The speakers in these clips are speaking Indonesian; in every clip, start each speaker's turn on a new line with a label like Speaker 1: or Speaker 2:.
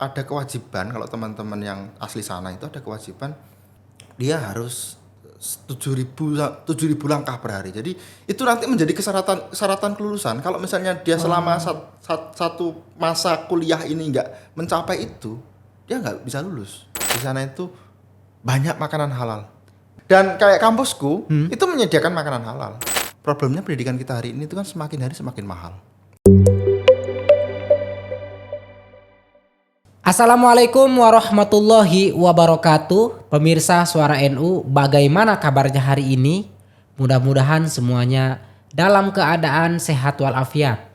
Speaker 1: ada kewajiban kalau teman-teman yang asli sana itu ada kewajiban dia harus 7.000 langkah per hari. Jadi itu nanti menjadi syaratan kelulusan. Kalau misalnya dia selama satu masa kuliah ini nggak mencapai itu, dia nggak bisa lulus. Di sana itu banyak makanan halal. Dan kayak kampusku itu menyediakan makanan halal. Problemnya pendidikan kita hari ini itu kan semakin hari semakin mahal.
Speaker 2: Assalamualaikum warahmatullahi wabarakatuh. Pemirsa Suara NU, bagaimana kabarnya hari ini? Mudah-mudahan semuanya dalam keadaan sehat walafiat.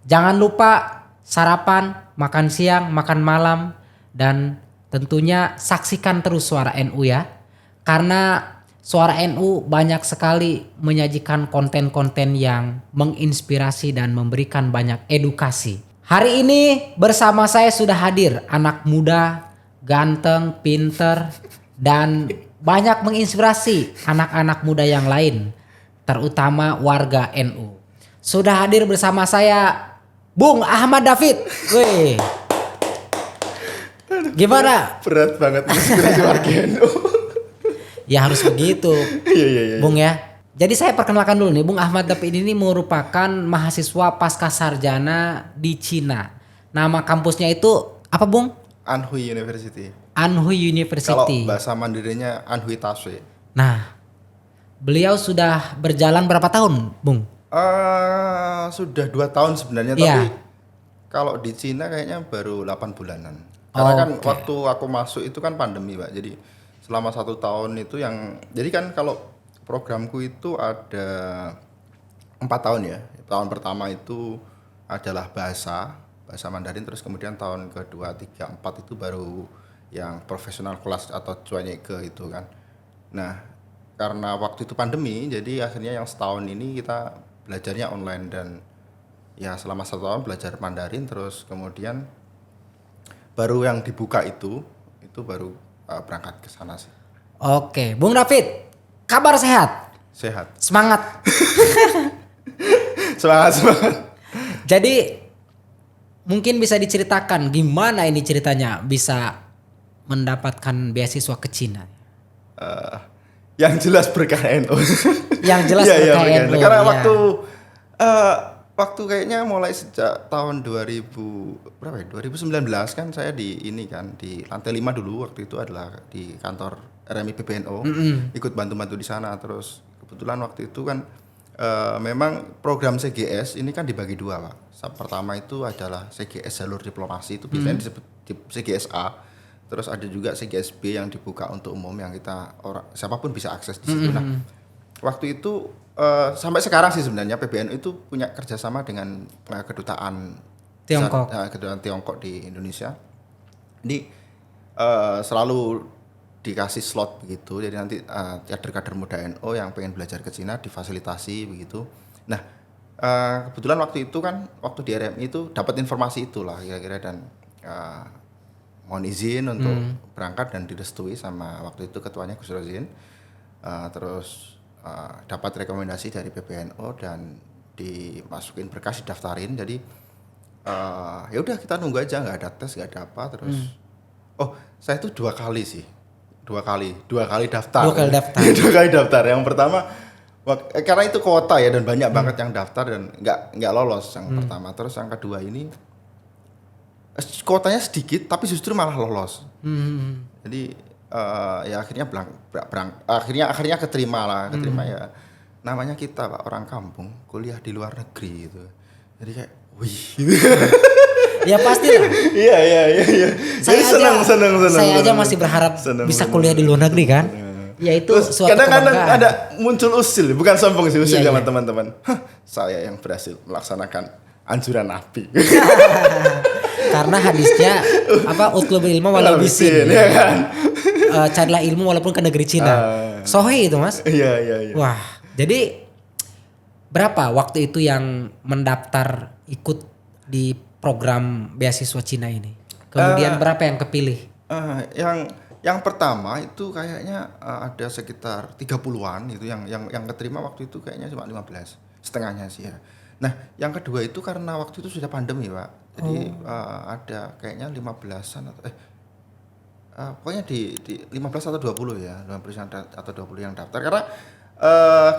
Speaker 2: Jangan lupa sarapan, makan siang, makan malam, dan tentunya saksikan terus Suara NU ya. Karena Suara NU banyak sekali menyajikan konten-konten yang menginspirasi dan memberikan banyak edukasi. Hari ini bersama saya sudah hadir anak muda, ganteng, pinter, dan banyak menginspirasi anak-anak muda yang lain, terutama warga NU. Sudah hadir bersama saya Bung Ahmad David. Wih. Gimana?
Speaker 1: Berat banget inspirasi warga NU.
Speaker 2: Ya harus begitu.
Speaker 1: Iya.
Speaker 2: Bung ya. Jadi saya perkenalkan dulu nih, Bung Ahmad David ini merupakan mahasiswa pasca sarjana di Cina. Nama kampusnya itu apa, Bung?
Speaker 1: Anhui University.
Speaker 2: Anhui
Speaker 1: Kalau
Speaker 2: University.
Speaker 1: bahasa Mandirinya Anhui Taswe.
Speaker 2: Nah, beliau sudah berjalan berapa tahun, Bung?
Speaker 1: Sudah 2 tahun sebenarnya,
Speaker 2: Iya.
Speaker 1: tapi kalau di Cina kayaknya baru 8 bulanan. Karena kan
Speaker 2: Oke.
Speaker 1: waktu aku masuk itu kan pandemi, Pak. Jadi selama 1 tahun itu jadi kan kalau programku itu ada 4 tahun ya. Tahun pertama itu adalah bahasa Mandarin, terus kemudian tahun kedua, 3, 4 itu baru yang profesional kelas atau Cuanyeke itu kan. Nah, karena waktu itu pandemi, jadi akhirnya yang setahun ini kita belajarnya online dan ya selama 1 tahun belajar Mandarin, terus kemudian baru yang dibuka itu baru berangkat ke sana sih.
Speaker 2: Oke, Bung David. Kabar sehat?
Speaker 1: Sehat.
Speaker 2: Semangat.
Speaker 1: Semangat.
Speaker 2: Jadi mungkin bisa diceritakan gimana ini ceritanya bisa mendapatkan beasiswa ke Cina?
Speaker 1: Yang jelas berkah NU.
Speaker 2: Yang jelas
Speaker 1: Iya,
Speaker 2: berkah NU.
Speaker 1: Karena
Speaker 2: Iya.
Speaker 1: waktu kayaknya mulai sejak tahun 2019 kan saya di lantai 5 dulu, waktu itu adalah di kantor RMI PBNU, ikut bantu-bantu di sana. Terus kebetulan waktu itu kan memang program CGS ini kan dibagi 2, Pak. Pertama itu adalah CGS jalur diplomasi, itu biasanya disebut CGS A. Terus ada juga CGS B yang dibuka untuk umum, yang siapapun bisa akses di situ. Nah, waktu itu sampai sekarang sih sebenarnya PBNU itu punya kerjasama dengan kedutaan
Speaker 2: Tiongkok.
Speaker 1: kedutaan Tiongkok di Indonesia. Ini selalu dikasih slot begitu, jadi nanti kader-kader muda NU yang pengen belajar ke Cina difasilitasi begitu. Nah, kebetulan waktu itu kan waktu di RMI itu dapat informasi itulah kira-kira, dan mohon izin untuk berangkat dan direstui sama waktu itu ketuanya Gus Rozin. Terus dapat rekomendasi dari PBNU dan dimasukin berkas, didaftarin. Jadi ya udah kita nunggu aja, nggak ada tes, nggak ada apa. Terus saya itu 2 kali sih. 2 kali daftar.
Speaker 2: 2 kali daftar.
Speaker 1: 2 kali daftar. Yang pertama karena itu kuota ya, dan banyak banget yang daftar dan nggak lolos yang pertama. Terus yang kedua ini kuotanya sedikit tapi justru malah lolos. Jadi ya akhirnya akhirnya keterima ya. Namanya kita, Pak, orang kampung kuliah di luar negeri gitu. Jadi kayak wih.
Speaker 2: Ya pasti lah.
Speaker 1: Iya. Seneng.
Speaker 2: Saya aja masih berharap bisa kuliah di luar negeri kan. Ya itu suatu
Speaker 1: Kadang-kadang
Speaker 2: kebanggaan.
Speaker 1: ada muncul usil, bukan sombong sih, usil
Speaker 2: Iya,
Speaker 1: sama
Speaker 2: iya.
Speaker 1: teman-teman. Saya yang berhasil melaksanakan anjuran Nabi.
Speaker 2: Karena hadisnya utlubul ilma walau bisin.
Speaker 1: Ya kan?
Speaker 2: Carilah ilmu walaupun ke negeri Cina. Sahih itu, Mas.
Speaker 1: Iya.
Speaker 2: Wah, jadi berapa waktu itu yang mendaftar ikut di program beasiswa Cina ini? Kemudian berapa yang kepilih?
Speaker 1: Yang pertama itu kayaknya ada sekitar 30-an itu yang keterima waktu itu, kayaknya cuma 15, setengahnya sih ya. Nah, yang kedua itu karena waktu itu sudah pandemi, Pak. Jadi ada kayaknya 15-an atau pokoknya di 15 atau 20 ya, 15 atau 20 yang daftar. Karena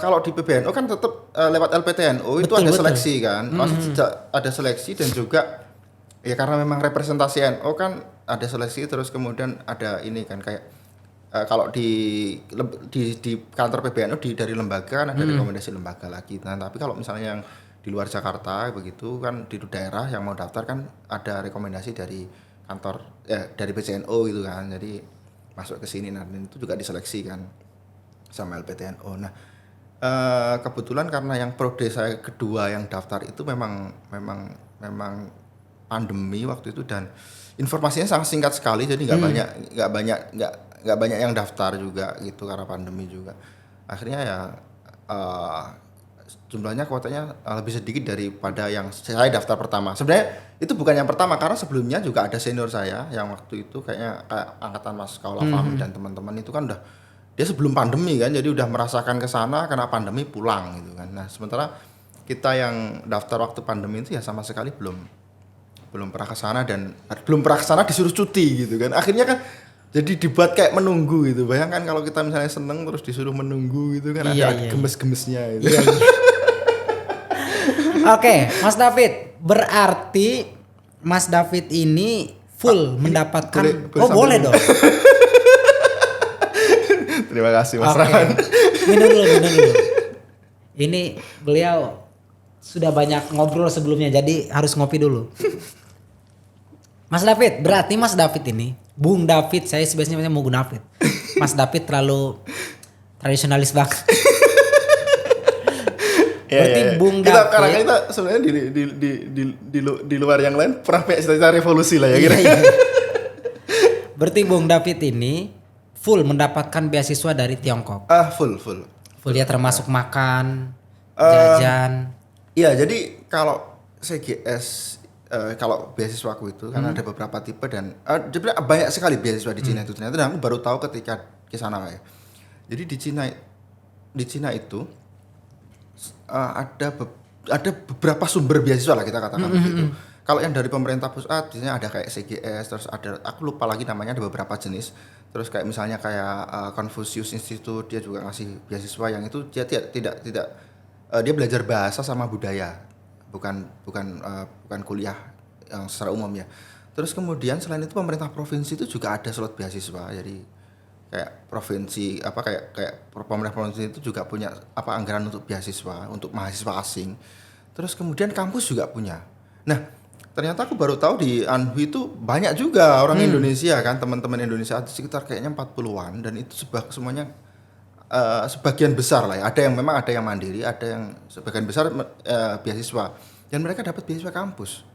Speaker 1: kalau di PBNU kan tetap lewat LPTNU itu
Speaker 2: Betul,
Speaker 1: ada
Speaker 2: betul.
Speaker 1: seleksi kan. Maksudnya ada seleksi dan juga ya karena memang representasi NU kan ada seleksi terus kemudian ada ini kan kayak kalau di kantor PBNU dari lembaga kan ada rekomendasi lembaga lagi. Nah, tapi kalau misalnya yang di luar Jakarta begitu kan di daerah yang mau daftar kan ada rekomendasi dari kantor dari PCNO gitu kan. Jadi masuk ke sini nah itu juga diseleksi kan sama LPTNO. Nah, kebetulan karena yang prode saya kedua yang daftar itu memang pandemi waktu itu dan informasinya sangat singkat sekali jadi nggak banyak yang daftar juga gitu karena pandemi juga. Akhirnya ya jumlahnya kuotanya lebih sedikit daripada yang saya daftar pertama. Sebenarnya itu bukan yang pertama karena sebelumnya juga ada senior saya yang waktu itu kayak angkatan Mas Kaula Fahmi dan teman-teman itu kan udah dia sebelum pandemi kan jadi udah merasakan ke sana karena pandemi pulang gitu kan. Nah, sementara kita yang daftar waktu pandemi itu ya sama sekali belum pernah ke sana dan belum pernah ke sana disuruh cuti gitu kan. Akhirnya kan jadi dibuat kayak menunggu gitu. Bayangkan kalau kita misalnya seneng terus disuruh menunggu gitu kan ada gemes-gemesnya gitu.
Speaker 2: Iya. Oke, Mas David, berarti Mas David ini full mendapatkan boleh dong.
Speaker 1: Terima kasih Mas
Speaker 2: Oke.
Speaker 1: Rahan.
Speaker 2: Minum dulu. Ini beliau sudah banyak ngobrol sebelumnya jadi harus ngopi dulu. Mas David, berarti Mas David ini, Bung David, saya sebenarnya mau Bung David. Mas David terlalu tradisionalis banget. Berarti Bung
Speaker 1: kita,
Speaker 2: David.
Speaker 1: Karena kita sebenarnya di luar yang lain pernah punya cita-cita revolusi lah ya kira.
Speaker 2: Berarti Bung David ini full mendapatkan beasiswa dari Tiongkok.
Speaker 1: Full.
Speaker 2: Full ya termasuk makan, jajan.
Speaker 1: Iya, jadi kalau CGS kalau beasiswaku itu kan ada beberapa tipe dan sebenarnya banyak sekali beasiswa di Cina itu ternyata dan aku baru tahu ketika ke sana ya. Jadi di Cina itu ada beberapa sumber beasiswa lah kita katakan begitu. Kalau yang dari pemerintah pusat biasanya ada kayak CGS terus ada aku lupa lagi namanya ada beberapa jenis. Terus kayak misalnya kayak Confucius Institute dia juga ngasih beasiswa yang itu dia tidak dia belajar bahasa sama budaya. Bukan kuliah yang secara umum ya. Terus kemudian selain itu pemerintah provinsi itu juga ada slot beasiswa. Jadi kayak provinsi kayak pemerintah provinsi itu juga punya anggaran untuk beasiswa untuk mahasiswa asing. Terus kemudian kampus juga punya. Nah, ternyata aku baru tahu di Anhui itu banyak juga orang Indonesia kan, teman-teman Indonesia sekitar kayaknya 40-an dan itu semuanya sebagian besar lah ya. Ada yang mandiri, ada yang sebagian besar beasiswa dan mereka dapat beasiswa kampus.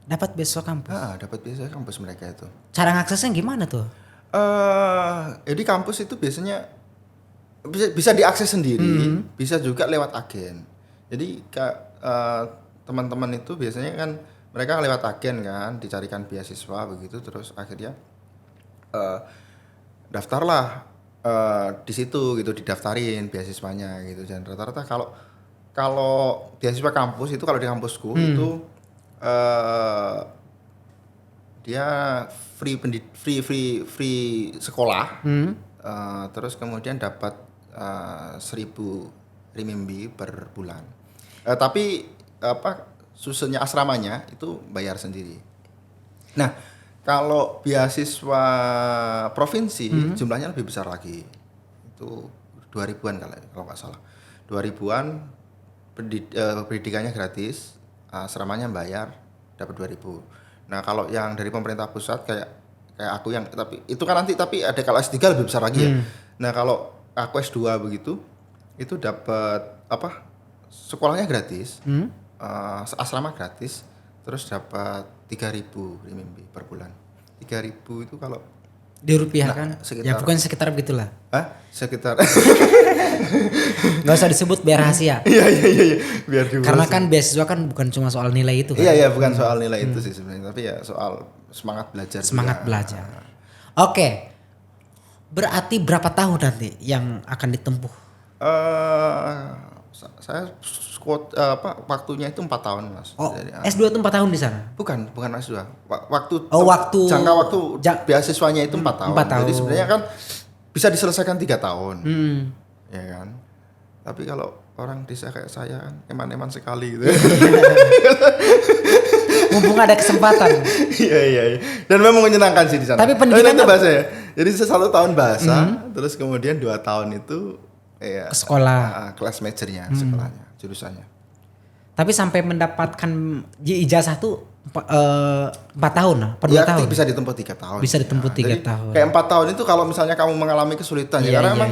Speaker 2: Dapat beasiswa kampus.
Speaker 1: Dapat beasiswa kampus mereka itu.
Speaker 2: Cara ngaksesnya gimana tuh?
Speaker 1: Jadi kampus itu biasanya bisa diakses sendiri, bisa juga lewat agen. Jadi teman-teman itu biasanya kan mereka lewat agen kan, dicarikan beasiswa begitu, terus akhirnya daftarlah di situ gitu, didaftarin beasiswanya gitu. Dan rata-rata kalau beasiswa kampus itu kalau di kampusku itu dia free sekolah, terus kemudian dapat 1.000 renminbi per bulan. Tapi susunnya asramanya itu bayar sendiri. Nah, kalau beasiswa provinsi jumlahnya lebih besar lagi. Itu 2.000-an kalau nggak salah. 2.000-an pendidikannya gratis, asramanya bayar dapat 2.000. Nah, kalau yang dari pemerintah pusat kayak aku yang tapi itu kan nanti tapi ada kalau S3 lebih besar lagi ya. Nah, kalau aku S2 begitu itu dapat sekolahnya gratis. Asrama gratis terus dapat 3.000 renminbi per bulan. 3.000 itu kalau
Speaker 2: dirupiahkan ya bukan sekitar begitulah.
Speaker 1: Sekitar
Speaker 2: nggak usah disebut biar rahasia.
Speaker 1: Iya biar dibahas.
Speaker 2: Karena kan beasiswa kan bukan cuma soal nilai itu kan.
Speaker 1: Iya bukan soal nilai itu sih sebenarnya tapi ya soal semangat belajar.
Speaker 2: Oke. Berarti berapa tahun nanti yang akan ditempuh?
Speaker 1: Saya waktunya itu 4 tahun Mas.
Speaker 2: Oh,
Speaker 1: Jadi,
Speaker 2: S2 itu 4 tahun di sana.
Speaker 1: bukan S2. Waktu
Speaker 2: Waktu
Speaker 1: jangka waktu beasiswanya itu 4 tahun.
Speaker 2: 4 tahun.
Speaker 1: Jadi sebenarnya kan bisa diselesaikan 3 tahun.
Speaker 2: Hmm.
Speaker 1: Ya kan. Tapi kalau orang desa kayak saya kan eman-eman sekali gitu.
Speaker 2: Mumpung ada kesempatan.
Speaker 1: Iya. Dan memang menyenangkan sih di sana.
Speaker 2: Tapi pendidikannya
Speaker 1: itu bahasa ya. Jadi 1 tahun bahasa, terus kemudian 2 tahun itu
Speaker 2: ke sekolah.
Speaker 1: kelas majornya, sekolahnya, jurusannya.
Speaker 2: Tapi sampai mendapatkan ijazah tuh 4 tahun lah, per 2
Speaker 1: Ya,
Speaker 2: tahun.
Speaker 1: bisa ditempuh 3 tahun.
Speaker 2: Bisa ditempuh 3
Speaker 1: Jadi,
Speaker 2: tahun.
Speaker 1: Kayak 4 tahun itu kalau misalnya kamu mengalami kesulitan ya, karena memang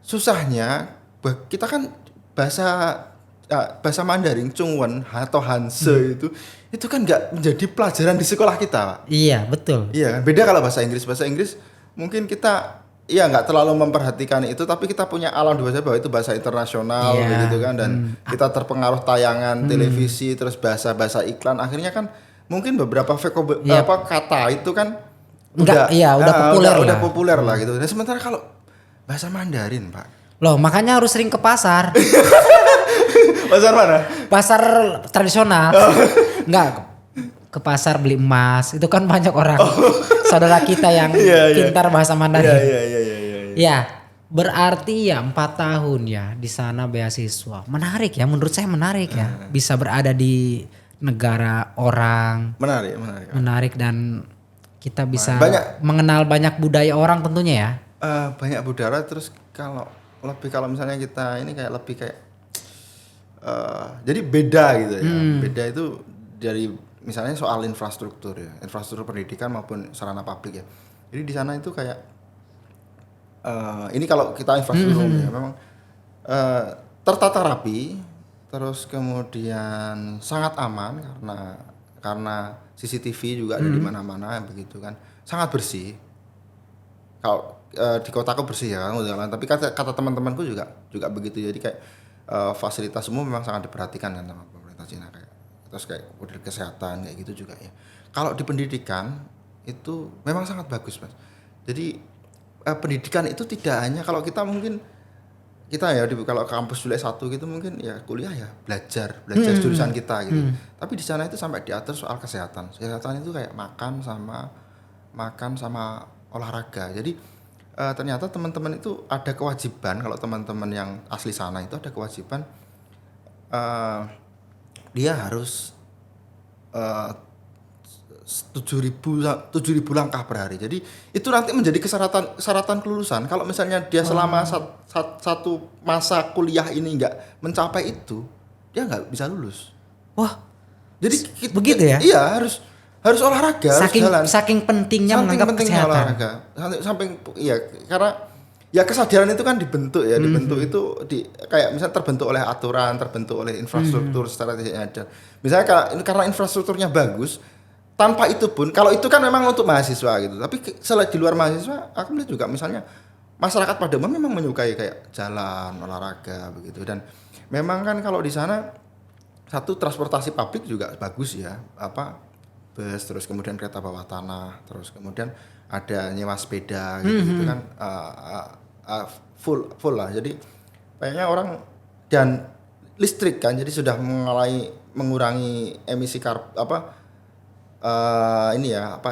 Speaker 1: susahnya kita kan bahasa Mandarin, Zhongwen atau Hanse itu kan nggak menjadi pelajaran di sekolah kita, Pak.
Speaker 2: Iya, betul.
Speaker 1: Iya kan, beda kalau bahasa Inggris mungkin kita nggak terlalu memperhatikan itu, tapi kita punya alam bahasa bahwa itu bahasa internasional begitu kan, dan kita terpengaruh tayangan televisi, terus bahasa iklan, akhirnya kan mungkin beberapa kata itu kan udah populer lah gitu. Dan sementara kalau bahasa Mandarin, Pak,
Speaker 2: loh makanya harus sering ke pasar.
Speaker 1: pasar mana?
Speaker 2: Pasar tradisional. Enggak, ke pasar beli emas. Itu kan banyak orang saudara kita yang pintar bahasa Mandarin.
Speaker 1: Iya.
Speaker 2: Ya, berarti ya 4 tahun ya di sana beasiswa. Menarik ya, menurut saya menarik ya. Bisa berada di negara orang. Menarik dan kita bisa mengenal banyak budaya orang tentunya ya.
Speaker 1: Banyak budaya, terus kalau misalnya kita ini lebih kayak jadi beda gitu ya. Beda itu dari misalnya soal infrastruktur ya, infrastruktur pendidikan maupun sarana publik ya. Jadi di sana itu kayak ini kalau kita infrastruktur ya, memang tertata rapi, terus kemudian sangat aman karena CCTV juga ada di mana-mana begitu kan, sangat bersih. Kalau di kotaku bersih ya kan, tapi kata teman-temanku juga begitu. Jadi kayak fasilitas umum memang sangat diperhatikan kan sama pemerintah Cina, kayak terus kayak kesehatan kayak gitu juga ya. Kalau di pendidikan itu memang sangat bagus, Mas. Jadi pendidikan itu tidak hanya kalau kita mungkin kalau kampus dulu S1 gitu mungkin ya kuliah ya belajar jurusan kita gitu. Tapi di sana itu sampai diatur soal kesehatan. Kesehatan itu kayak makan sama olahraga. Jadi ternyata teman-teman itu ada kewajiban, kalau teman-teman yang asli sana itu ada kewajiban dia harus 7.000 langkah per hari. Jadi itu nanti menjadi syaratan kelulusan. Kalau misalnya dia selama satu masa kuliah ini nggak mencapai itu, dia nggak bisa lulus.
Speaker 2: Wah,
Speaker 1: jadi
Speaker 2: begitu ya?
Speaker 1: Iya, harus olahraga,
Speaker 2: saking pentingnya menganggap kesehatan.
Speaker 1: Olahraga. Karena ya kesadaran itu kan dibentuk itu kayak misalnya terbentuk oleh aturan, terbentuk oleh infrastruktur secara tidak ada. Misalnya karena infrastrukturnya bagus, tanpa itu pun, kalau itu kan memang untuk mahasiswa gitu. Tapi selain di luar mahasiswa, aku melihat juga misalnya masyarakat pada umumnya memang menyukai kayak jalan, olahraga begitu. Dan memang kan kalau di sana satu transportasi publik juga bagus ya, bus, terus kemudian kereta bawah tanah, terus kemudian ada nyewa sepeda gitu kan, full lah. Jadi kayaknya orang, dan listrik kan, jadi sudah mengurangi emisi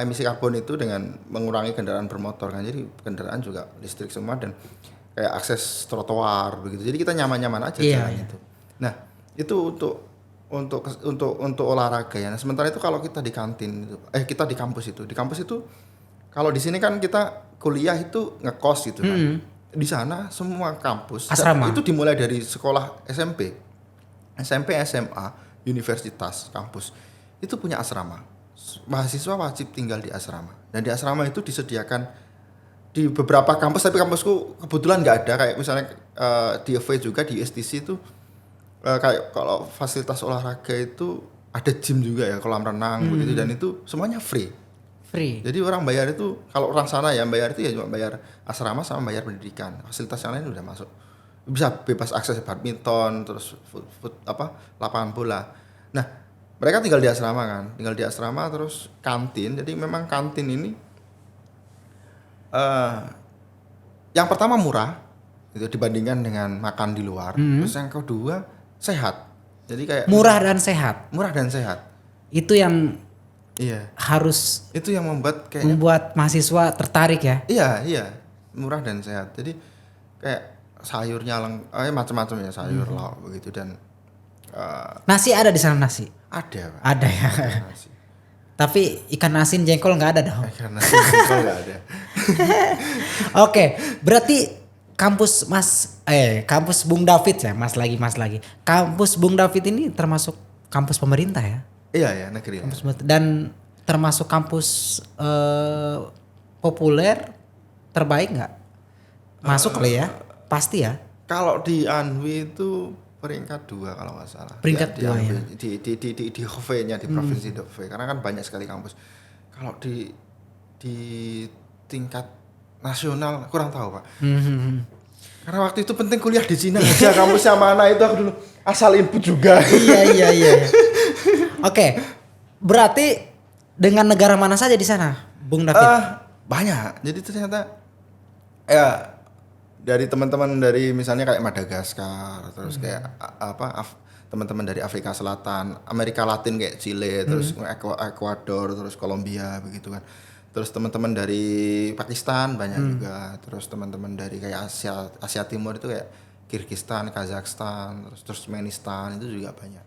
Speaker 1: emisi karbon itu dengan mengurangi kendaraan bermotor kan. Jadi kendaraan juga listrik semua dan kayak akses trotoar begitu. Jadi kita nyaman-nyaman aja jalan itu. Nah, itu untuk olahraga ya. Nah, sementara itu kalau kita di kampus itu kalau di sini kan kita kuliah itu ngekos gitu kan. Di sana semua kampus
Speaker 2: asrama.
Speaker 1: Itu dimulai dari sekolah SMP, SMA, universitas, kampus itu punya asrama. Mahasiswa wajib tinggal di asrama. Dan di asrama itu disediakan di beberapa kampus, tapi kampusku kebetulan nggak ada. Kayak misalnya di FV juga di STC itu kayak kalau fasilitas olahraga itu ada gym juga ya, kolam renang begitu, dan itu semuanya free. Jadi orang bayar itu, kalau orang sana ya bayar itu ya cuma bayar asrama sama bayar pendidikan. Fasilitas yang lain udah masuk. Bisa bebas akses badminton, terus lapangan bola. Nah, mereka tinggal di asrama terus kantin. Jadi memang kantin ini yang pertama murah, itu dibandingkan dengan makan di luar. Terus yang kedua sehat. Jadi kayak
Speaker 2: Murah dan sehat.
Speaker 1: murah dan sehat.
Speaker 2: Itu yang
Speaker 1: Iya.
Speaker 2: harus
Speaker 1: Itu yang kayaknya
Speaker 2: membuat mahasiswa tertarik ya.
Speaker 1: iya, murah dan sehat. Jadi kayak sayurnya macam-macam ya, sayur lauk begitu dan
Speaker 2: Nasi ada di sana nasi.
Speaker 1: ada Pak.
Speaker 2: Ada ya.
Speaker 1: Nasi.
Speaker 2: Tapi ikan asin jengkol nggak ada dong.
Speaker 1: Karena jengkol nggak ada.
Speaker 2: Oke, berarti kampus Bung David ya, Mas lagi. Kampus Bung David ini termasuk kampus pemerintah ya?
Speaker 1: Iya ya, negeri. Ya.
Speaker 2: Dan termasuk kampus populer terbaik nggak? Masuk kali ya? Pasti ya?
Speaker 1: Kalau di Anhui itu peringkat 2 kalau nggak salah.
Speaker 2: Peringkat
Speaker 1: di
Speaker 2: 2
Speaker 1: Anhui,
Speaker 2: ya?
Speaker 1: Di Hubei-nya, di provinsi Hubei. Karena kan banyak sekali kampus. Kalau di tingkat nasional kurang tahu Pak. Karena waktu itu penting kuliah di Cina aja, kampusnya mana itu aku dulu asal input juga.
Speaker 2: Iya. Oke, berarti dengan negara mana saja di sana, Bung David?
Speaker 1: Banyak. Jadi ternyata ya dari teman-teman dari misalnya kayak Madagaskar, terus kayak teman-teman dari Afrika Selatan, Amerika Latin kayak Chile, terus Ekuador, terus Kolombia begitu kan. Terus teman-teman dari Pakistan banyak juga. Terus teman-teman dari kayak Asia Timur itu kayak Kirgistan, Kazakhstan, terus Turkmenistan itu juga banyak.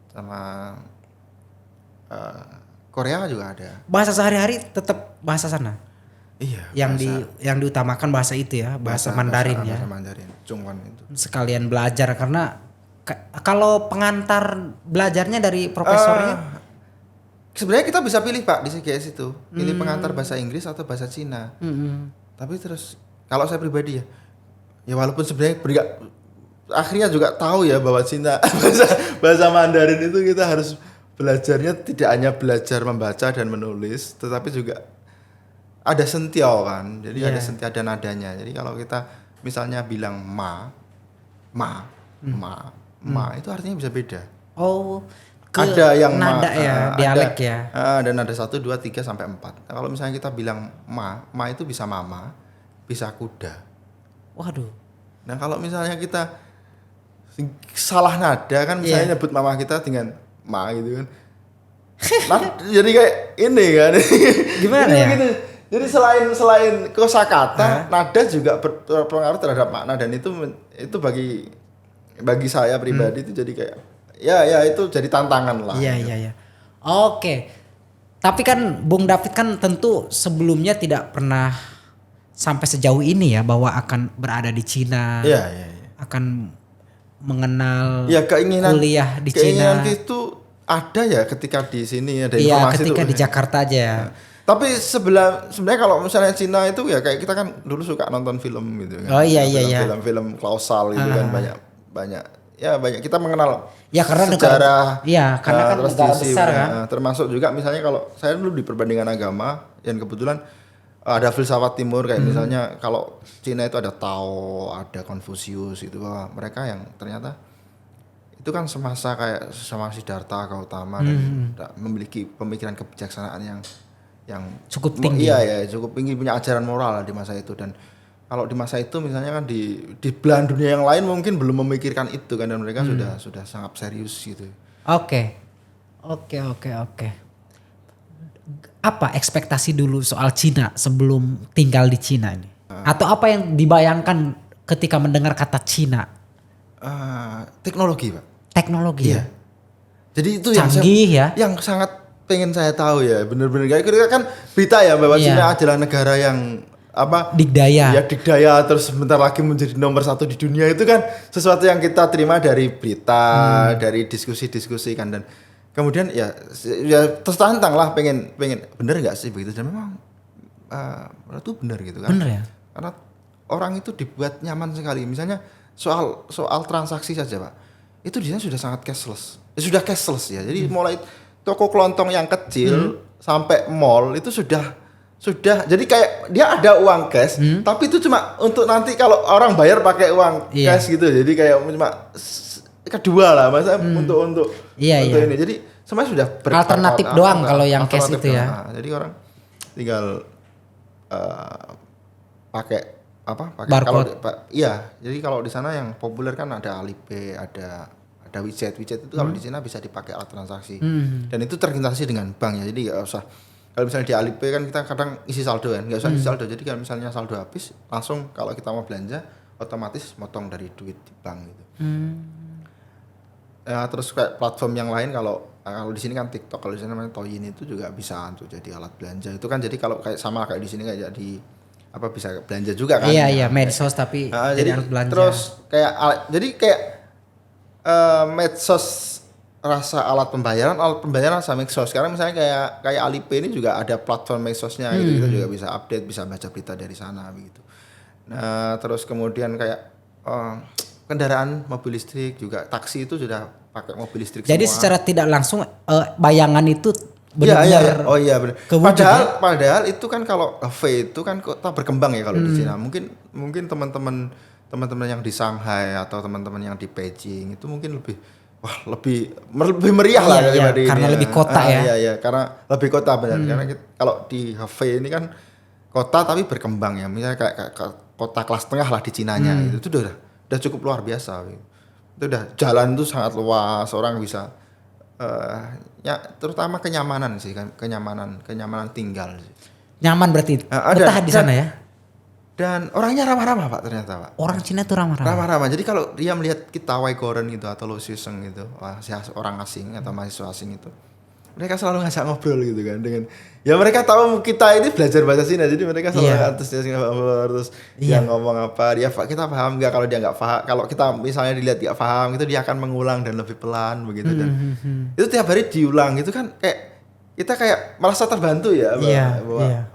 Speaker 1: Sama Korea juga ada.
Speaker 2: Bahasa sehari-hari tetap bahasa sana.
Speaker 1: Iya.
Speaker 2: Yang diutamakan bahasa itu ya, bahasa Mandarin ya.
Speaker 1: Bahasa Mandarin, Zhongguan itu.
Speaker 2: Sekalian belajar karena kalau pengantar belajarnya dari profesornya
Speaker 1: sebenarnya kita bisa pilih Pak di CGS itu. Pilih pengantar bahasa Inggris atau bahasa Cina. Tapi terus kalau saya pribadi ya walaupun sebenarnya akhirnya juga tahu ya bahwa Cina bahasa Mandarin itu kita harus belajarnya tidak hanya belajar membaca dan menulis, tetapi juga ada sentiau kan. Jadi ada sentiau dan nadanya. Jadi kalau kita misalnya bilang ma itu artinya bisa beda.
Speaker 2: Oh,
Speaker 1: ada yang
Speaker 2: nada dialek ya.
Speaker 1: Dan ada 1, 2, 3 sampai 4. Nah, kalau misalnya kita bilang ma itu bisa mama, bisa kuda.
Speaker 2: Waduh.
Speaker 1: Nah, kalau misalnya kita salah nada kan misalnya nyebut mama kita dengan ma gitu kan. Nah, jadi kayak ini kan.
Speaker 2: Gimana ya?
Speaker 1: Gitu. Jadi selain kosakata, nada juga berpengaruh terhadap makna dan itu bagi saya pribadi itu jadi kayak ya itu jadi tantangan lah.
Speaker 2: Iya. Oke. Tapi kan Bung David kan tentu sebelumnya tidak pernah sampai sejauh ini ya bahwa akan berada di Cina.
Speaker 1: Iya.
Speaker 2: Akan mengenal
Speaker 1: keinginan
Speaker 2: kuliah di
Speaker 1: keinginan
Speaker 2: Cina.
Speaker 1: itu ada ya ketika di sini ada
Speaker 2: informasi. Iya, ketika
Speaker 1: itu,
Speaker 2: di Jakarta aja ya.
Speaker 1: Tapi sebenarnya kalau misalnya Cina itu ya kayak kita kan dulu suka nonton film gitu kan.
Speaker 2: Oh iya.
Speaker 1: Film Klausal gitu kan banyak kita mengenal
Speaker 2: karena
Speaker 1: sejarah.
Speaker 2: Karena kan negara besar kan.
Speaker 1: Termasuk juga misalnya kalau saya dulu di perbandingan agama yang kebetulan ada filsafat timur kayak misalnya kalau Cina itu ada Tao, ada Konfusius itu bahwa mereka yang ternyata itu kan semasa kayak sama Siddhartha Gautama dan memiliki pemikiran kebijaksanaan yang
Speaker 2: cukup tinggi.
Speaker 1: Iya, cukup tinggi, punya ajaran moral lah di masa itu. Dan kalau di masa itu misalnya kan di belahan dunia yang lain mungkin belum memikirkan itu kan, dan mereka sudah sangat serius gitu.
Speaker 2: Oke. Apa ekspektasi dulu soal Cina sebelum tinggal di Cina ini? Atau apa yang dibayangkan ketika mendengar kata Cina?
Speaker 1: Teknologi Pak.
Speaker 2: Teknologi ya.
Speaker 1: Jadi itu
Speaker 2: canggih
Speaker 1: yang sangat pengen saya tahu ya, bener-bener kayak kan berita ya bahwa Cina adalah negara yang
Speaker 2: dikdaya.
Speaker 1: Ya dikdaya, terus sebentar lagi menjadi nomor 1 di dunia. Itu kan sesuatu yang kita terima dari berita, dari diskusi-diskusi kan, dan kemudian ya terus tantang lah pengen bener nggak sih begitu, dan memang itu bener gitu kan.
Speaker 2: Bener ya.
Speaker 1: Karena orang itu dibuat nyaman sekali. Misalnya soal transaksi saja Pak, itu di sana sudah sangat cashless. Sudah cashless ya. Jadi mulai toko kelontong yang kecil sampai mall itu sudah jadi kayak dia ada uang cash, tapi itu cuma untuk nanti kalau orang bayar pakai uang cash gitu. Jadi kayak cuma kedua lah masa untuk ini. Jadi semuanya sudah
Speaker 2: alternatif doang kalau yang cash itu ya.
Speaker 1: Jadi orang tinggal pakai pakai
Speaker 2: Barcode.
Speaker 1: iya, jadi kalau di sana yang populer kan ada Alipay, ada WeChat itu kalau di Cina bisa dipakai alat transaksi dan itu terintegrasi dengan bank ya, jadi nggak usah kalau misalnya di Alipay kan kita kadang isi saldo kan, nggak usah isi saldo, jadi kalau misalnya saldo habis langsung kalau kita mau belanja otomatis motong dari duit di bank gitu. Ya, terus kayak platform yang lain kalau di sini kan TikTok, kalau di sini namanya Douyin itu juga bisa untuk jadi alat belanja itu kan, jadi kalau kayak sama kayak di sini kayak jadi apa bisa belanja juga kan.
Speaker 2: Iya medsos tapi jadi alat belanja.
Speaker 1: Terus kayak jadi kayak medsos rasa alat pembayaran rasa medsos. Sekarang misalnya kayak Alipay ini juga ada platform medsosnya gitu, kita juga bisa update, bisa baca berita dari sana begitu. Nah, terus kemudian kayak kendaraan mobil listrik juga, taksi itu sudah pakai mobil listrik
Speaker 2: Jadi
Speaker 1: semua.
Speaker 2: secara tidak langsung bayangan itu
Speaker 1: Iya.
Speaker 2: benar-benar
Speaker 1: Oh iya benar.
Speaker 2: kewujud,
Speaker 1: Padahal itu kan kalau V itu kan kota berkembang ya kalau di Cina. Mungkin teman-teman yang di Shanghai atau teman-teman yang di Beijing itu mungkin lebih meriah lah daripada ini.
Speaker 2: Karena lebih kota ya.
Speaker 1: Iya, karena lebih kota benar. Karena kalau di V ini kan kota tapi berkembang ya. Misalnya kayak kota kelas tengah lah di Cinanya itu udah cukup luar biasa. Itu udah jalan tuh sangat luas, orang bisa ya terutama kenyamanan sih kan, kenyamanan tinggal sih.
Speaker 2: Nyaman berarti betah di sana ya.
Speaker 1: Dan orangnya ramah-ramah Pak ternyata Pak.
Speaker 2: Orang Cina tuh ramah-ramah.
Speaker 1: Ramah-ramah. Jadi kalau dia melihat kita Waigoren gitu atau Lo Siseng gitu, orang asing atau mahasiswa asing itu, mereka selalu ngajak ngobrol gitu kan dengan ya mereka tahu kita ini belajar bahasa Cina, jadi mereka selalu antusias terus dia ngomong apa, kita paham nggak, kalau dia nggak paham, kalau kita misalnya dilihat nggak paham itu dia akan mengulang dan lebih pelan begitu dan itu tiap hari diulang gitu kan, kayak kita kayak merasa terbantu ya bahwa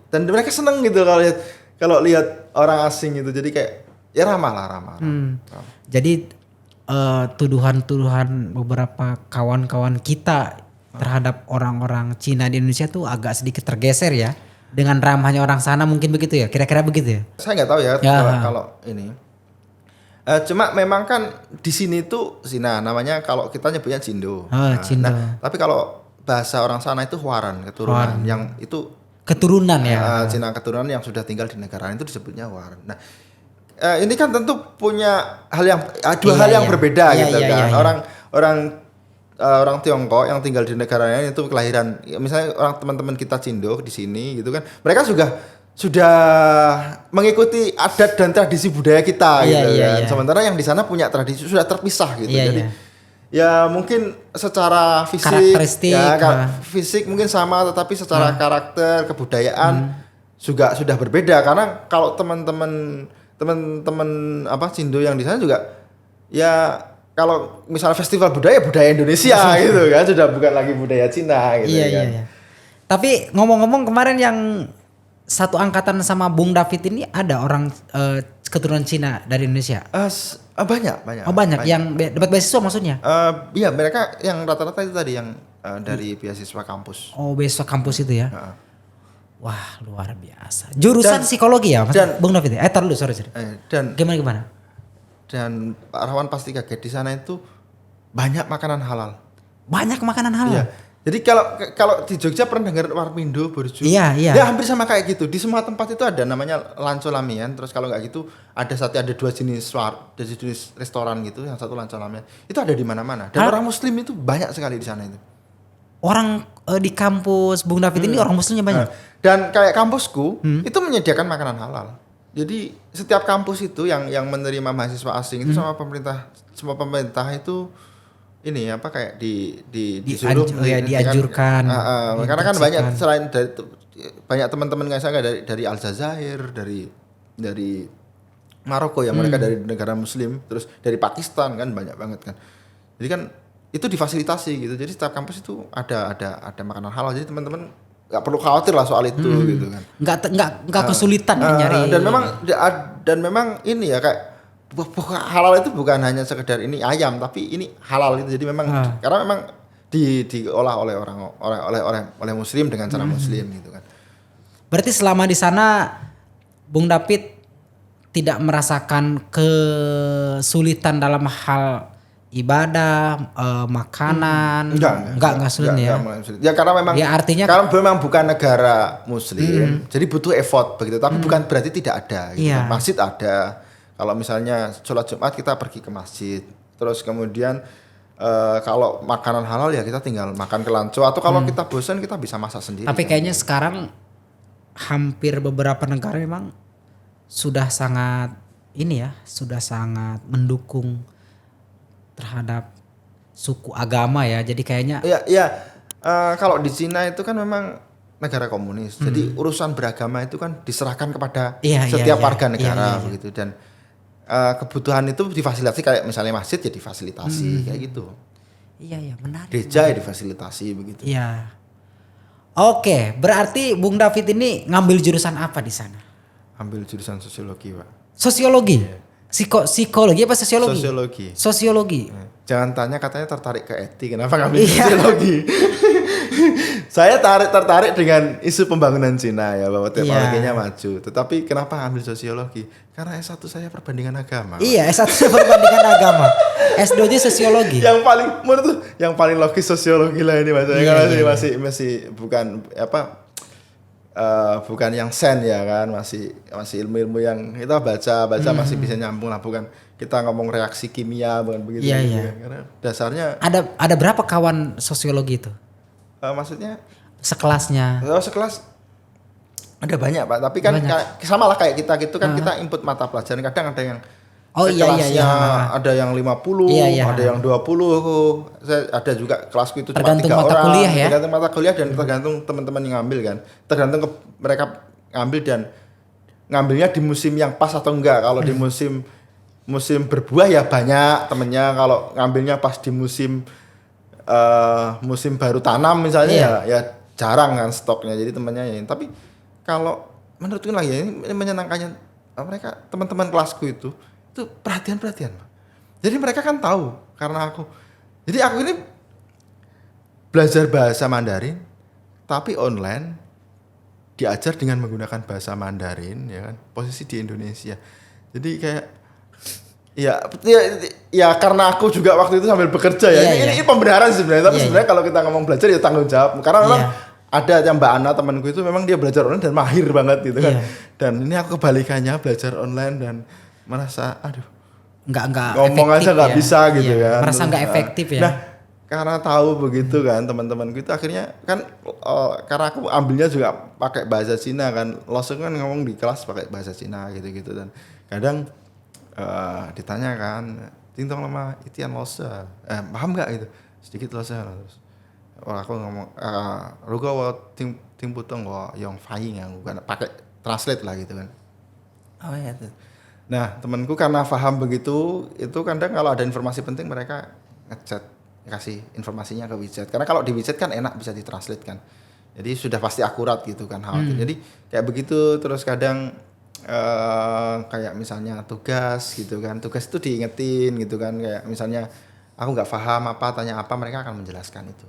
Speaker 1: dan mereka seneng gitu kalau lihat orang asing gitu, jadi kayak ya ramah.
Speaker 2: Jadi tuduhan beberapa kawan-kawan kita terhadap orang-orang Cina di Indonesia tuh agak sedikit tergeser ya, dengan ramahnya orang sana, mungkin begitu ya, kira-kira begitu ya.
Speaker 1: Saya nggak tahu ya kalau ini. Cuma memang kan di sini tuh Cina namanya, kalau kita nyebutnya Cindo.
Speaker 2: Cindo.
Speaker 1: Nah, tapi kalau bahasa orang sana itu Huaran, keturunan yang itu
Speaker 2: keturunan ya.
Speaker 1: Cina keturunan yang sudah tinggal di negara itu disebutnya Huaran. Nah, ini kan tentu punya dua hal yang berbeda gitu kan. Orang Tiongkok yang tinggal di negaranya itu kelahiran, misalnya orang teman-teman kita Cindo di sini gitu kan, mereka sudah mengikuti adat dan tradisi budaya kita gitu kan. Sementara yang di sana punya tradisi sudah terpisah gitu. Jadi ya mungkin secara fisik
Speaker 2: karakteristik
Speaker 1: fisik mungkin sama, tetapi secara karakter kebudayaan juga sudah berbeda, karena kalau teman-teman apa Cindo yang di sana juga ya kalau misalnya festival budaya Indonesia gitu kan, sudah bukan lagi budaya Cina gitu kan. Iya.
Speaker 2: Tapi ngomong-ngomong, kemarin yang satu angkatan sama Bung David ini ada orang keturunan Cina dari Indonesia.
Speaker 1: Banyak.
Speaker 2: Oh banyak yang dapat beasiswa maksudnya?
Speaker 1: Iya, mereka yang rata-rata itu tadi yang dari beasiswa kampus.
Speaker 2: Oh, beasiswa kampus itu ya. Wah, luar biasa. Jurusan psikologi ya, Bung David. Tar dulu, sorry.
Speaker 1: Dan
Speaker 2: gimana?
Speaker 1: Dan Pak Rahwan pasti kaget, di sana itu banyak makanan halal.
Speaker 2: Banyak makanan halal.
Speaker 1: Iya. Jadi kalau di Jogja pernah dengar warmindo, burju.
Speaker 2: Iya.
Speaker 1: Ya hampir sama kayak gitu. Di semua tempat itu ada namanya lanco lamian. Terus kalau nggak gitu ada dua jenis restoran gitu. Yang satu lanco lamian. Itu ada di mana-mana. Dan orang Muslim itu banyak sekali di sana itu.
Speaker 2: Orang di kampus Bung David ini orang Muslimnya banyak.
Speaker 1: Dan kayak kampusku itu menyediakan makanan halal. Jadi setiap kampus itu yang menerima mahasiswa asing itu sama pemerintah itu ini apa kayak disuruh
Speaker 2: dianjurkan.
Speaker 1: Karena kan banyak selain dari banyak teman-teman saya dari Aljazair, dari Maroko ya, mereka dari negara Muslim, terus dari Pakistan kan banyak banget kan. Jadi kan itu difasilitasi gitu. Jadi setiap kampus itu ada makanan halal. Jadi teman-teman nggak perlu khawatir lah soal itu gitu kan.
Speaker 2: Nggak kesulitan nyari.
Speaker 1: Dan memang ini ya kayak halal itu bukan hanya sekedar ini ayam, tapi ini halal itu. Jadi memang karena memang diolah oleh Muslim dengan cara Muslim gitu kan.
Speaker 2: Berarti selama di sana Bung David tidak merasakan kesulitan dalam hal ibadah, makanan, enggak sulit ya.
Speaker 1: Ya karena memang
Speaker 2: Ya artinya
Speaker 1: karena memang bukan negara muslim, jadi butuh effort begitu. Tapi bukan berarti tidak ada gitu
Speaker 2: Iya.
Speaker 1: kan. Masjid ada. Kalau misalnya sholat Jumat kita pergi ke masjid. Terus kemudian kalau makanan halal ya kita tinggal makan ke lanco, atau kalau kita bosan kita bisa masak sendiri.
Speaker 2: Tapi
Speaker 1: kan.
Speaker 2: kayaknya sekarang hampir beberapa negara memang sudah sangat ini ya, sudah sangat mendukung terhadap suku agama ya. Jadi kayaknya
Speaker 1: Iya. Kalau di Cina itu kan memang negara komunis. Jadi urusan beragama itu kan diserahkan kepada
Speaker 2: Iya,
Speaker 1: setiap
Speaker 2: iya.
Speaker 1: warga negara
Speaker 2: Iya.
Speaker 1: begitu, dan kebutuhan itu difasilitasi, kayak misalnya masjid ya difasilitasi kayak gitu.
Speaker 2: iya menarik.
Speaker 1: Gereja ya difasilitasi begitu.
Speaker 2: Iya. Oke, berarti Bung David ini ngambil jurusan apa di sana?
Speaker 1: Ambil jurusan sosiologi, Pak.
Speaker 2: Sosiologi. Psikologi apa sosiologi?
Speaker 1: Sosiologi.
Speaker 2: Sosiologi.
Speaker 1: Jangan tanya katanya tertarik ke etik, kenapa ngambil
Speaker 2: Iya.
Speaker 1: sosiologi? Saya tertarik dengan isu pembangunan Cina ya, bahwa teknologinya maju. Tetapi kenapa ngambil sosiologi? Karena S1 saya perbandingan agama.
Speaker 2: Iya, S1 perbandingan agama. S2 sosiologi.
Speaker 1: Yang paling menurut tuh yang paling logis sosiologi lah ini Mas.
Speaker 2: Iya,
Speaker 1: Karena
Speaker 2: iya.
Speaker 1: masih bukan bukan yang sen ya kan, masih ilmu-ilmu yang kita baca masih bisa nyambung lah, bukan kita ngomong reaksi kimia, bukan begitu.
Speaker 2: Iya,
Speaker 1: gitu
Speaker 2: iya.
Speaker 1: kan. Karena dasarnya
Speaker 2: Ada berapa kawan sosiologi itu?
Speaker 1: maksudnya
Speaker 2: Sekelasnya.
Speaker 1: sekelas ada banyak Pak, tapi kan sama lah kayak kita gitu kan, kita input mata pelajaran kadang ada yang
Speaker 2: Oh iya,
Speaker 1: kelasnya
Speaker 2: iya.
Speaker 1: ada yang 50,
Speaker 2: Iya.
Speaker 1: ada yang 20. Saya ada juga kelasku itu cuma
Speaker 2: Tergantung
Speaker 1: 3
Speaker 2: mata
Speaker 1: orang.
Speaker 2: kuliah ya?
Speaker 1: Tergantung mata kuliah dan tergantung teman-teman yang ngambil kan. Tergantung mereka ngambil dan ngambilnya di musim yang pas atau enggak. Kalau di musim berbuah ya banyak temennya. Kalau ngambilnya pas di musim baru tanam misalnya ya jarang kan stoknya. Jadi temannya ya. Tapi kalau menurutku lagi ini menyenangkannya mereka teman-teman kelasku itu perhatian. Jadi mereka kan tahu karena aku. Jadi aku ini belajar bahasa Mandarin tapi online, diajar dengan menggunakan bahasa Mandarin ya kan. Posisi di Indonesia. Jadi kayak ya karena aku juga waktu itu sambil bekerja ya. Ini pembenaran sebenarnya, tapi sebenarnya kalau kita ngomong belajar ya tanggung jawab. Karena memang ada yang Mbak Ana temanku itu memang dia belajar online dan mahir banget gitu kan. Dan ini aku kebalikannya, belajar online dan merasa
Speaker 2: Enggak
Speaker 1: ngomong
Speaker 2: efektif
Speaker 1: aja nggak
Speaker 2: ya.
Speaker 1: bisa gitu kan.
Speaker 2: Merasa nggak efektif ya.
Speaker 1: Nah, karena tahu begitu kan teman-temanku itu akhirnya kan karena aku ambilnya juga pakai bahasa Cina kan. Loseng kan ngomong di kelas pakai bahasa Cina gitu-gitu, dan kadang ditanya kan, "Tingtong lama itian lose." Paham nggak gitu? Sedikit lose terus. Aku ngomong rugo wa ting putong wa yang flying yang bukan pakai translate lah gitu kan. Oh ya tuh. Nah, temanku karena paham begitu, itu kadang kalau ada informasi penting mereka ngechat, kasih informasinya ke WeChat. Karena kalau di WeChat kan enak bisa ditranslate kan. Jadi sudah pasti akurat gitu kan khawatir. Jadi kayak begitu, terus kadang kayak misalnya tugas gitu kan. Tugas itu diingetin gitu kan, kayak misalnya aku nggak paham apa, tanya apa, mereka akan menjelaskan itu.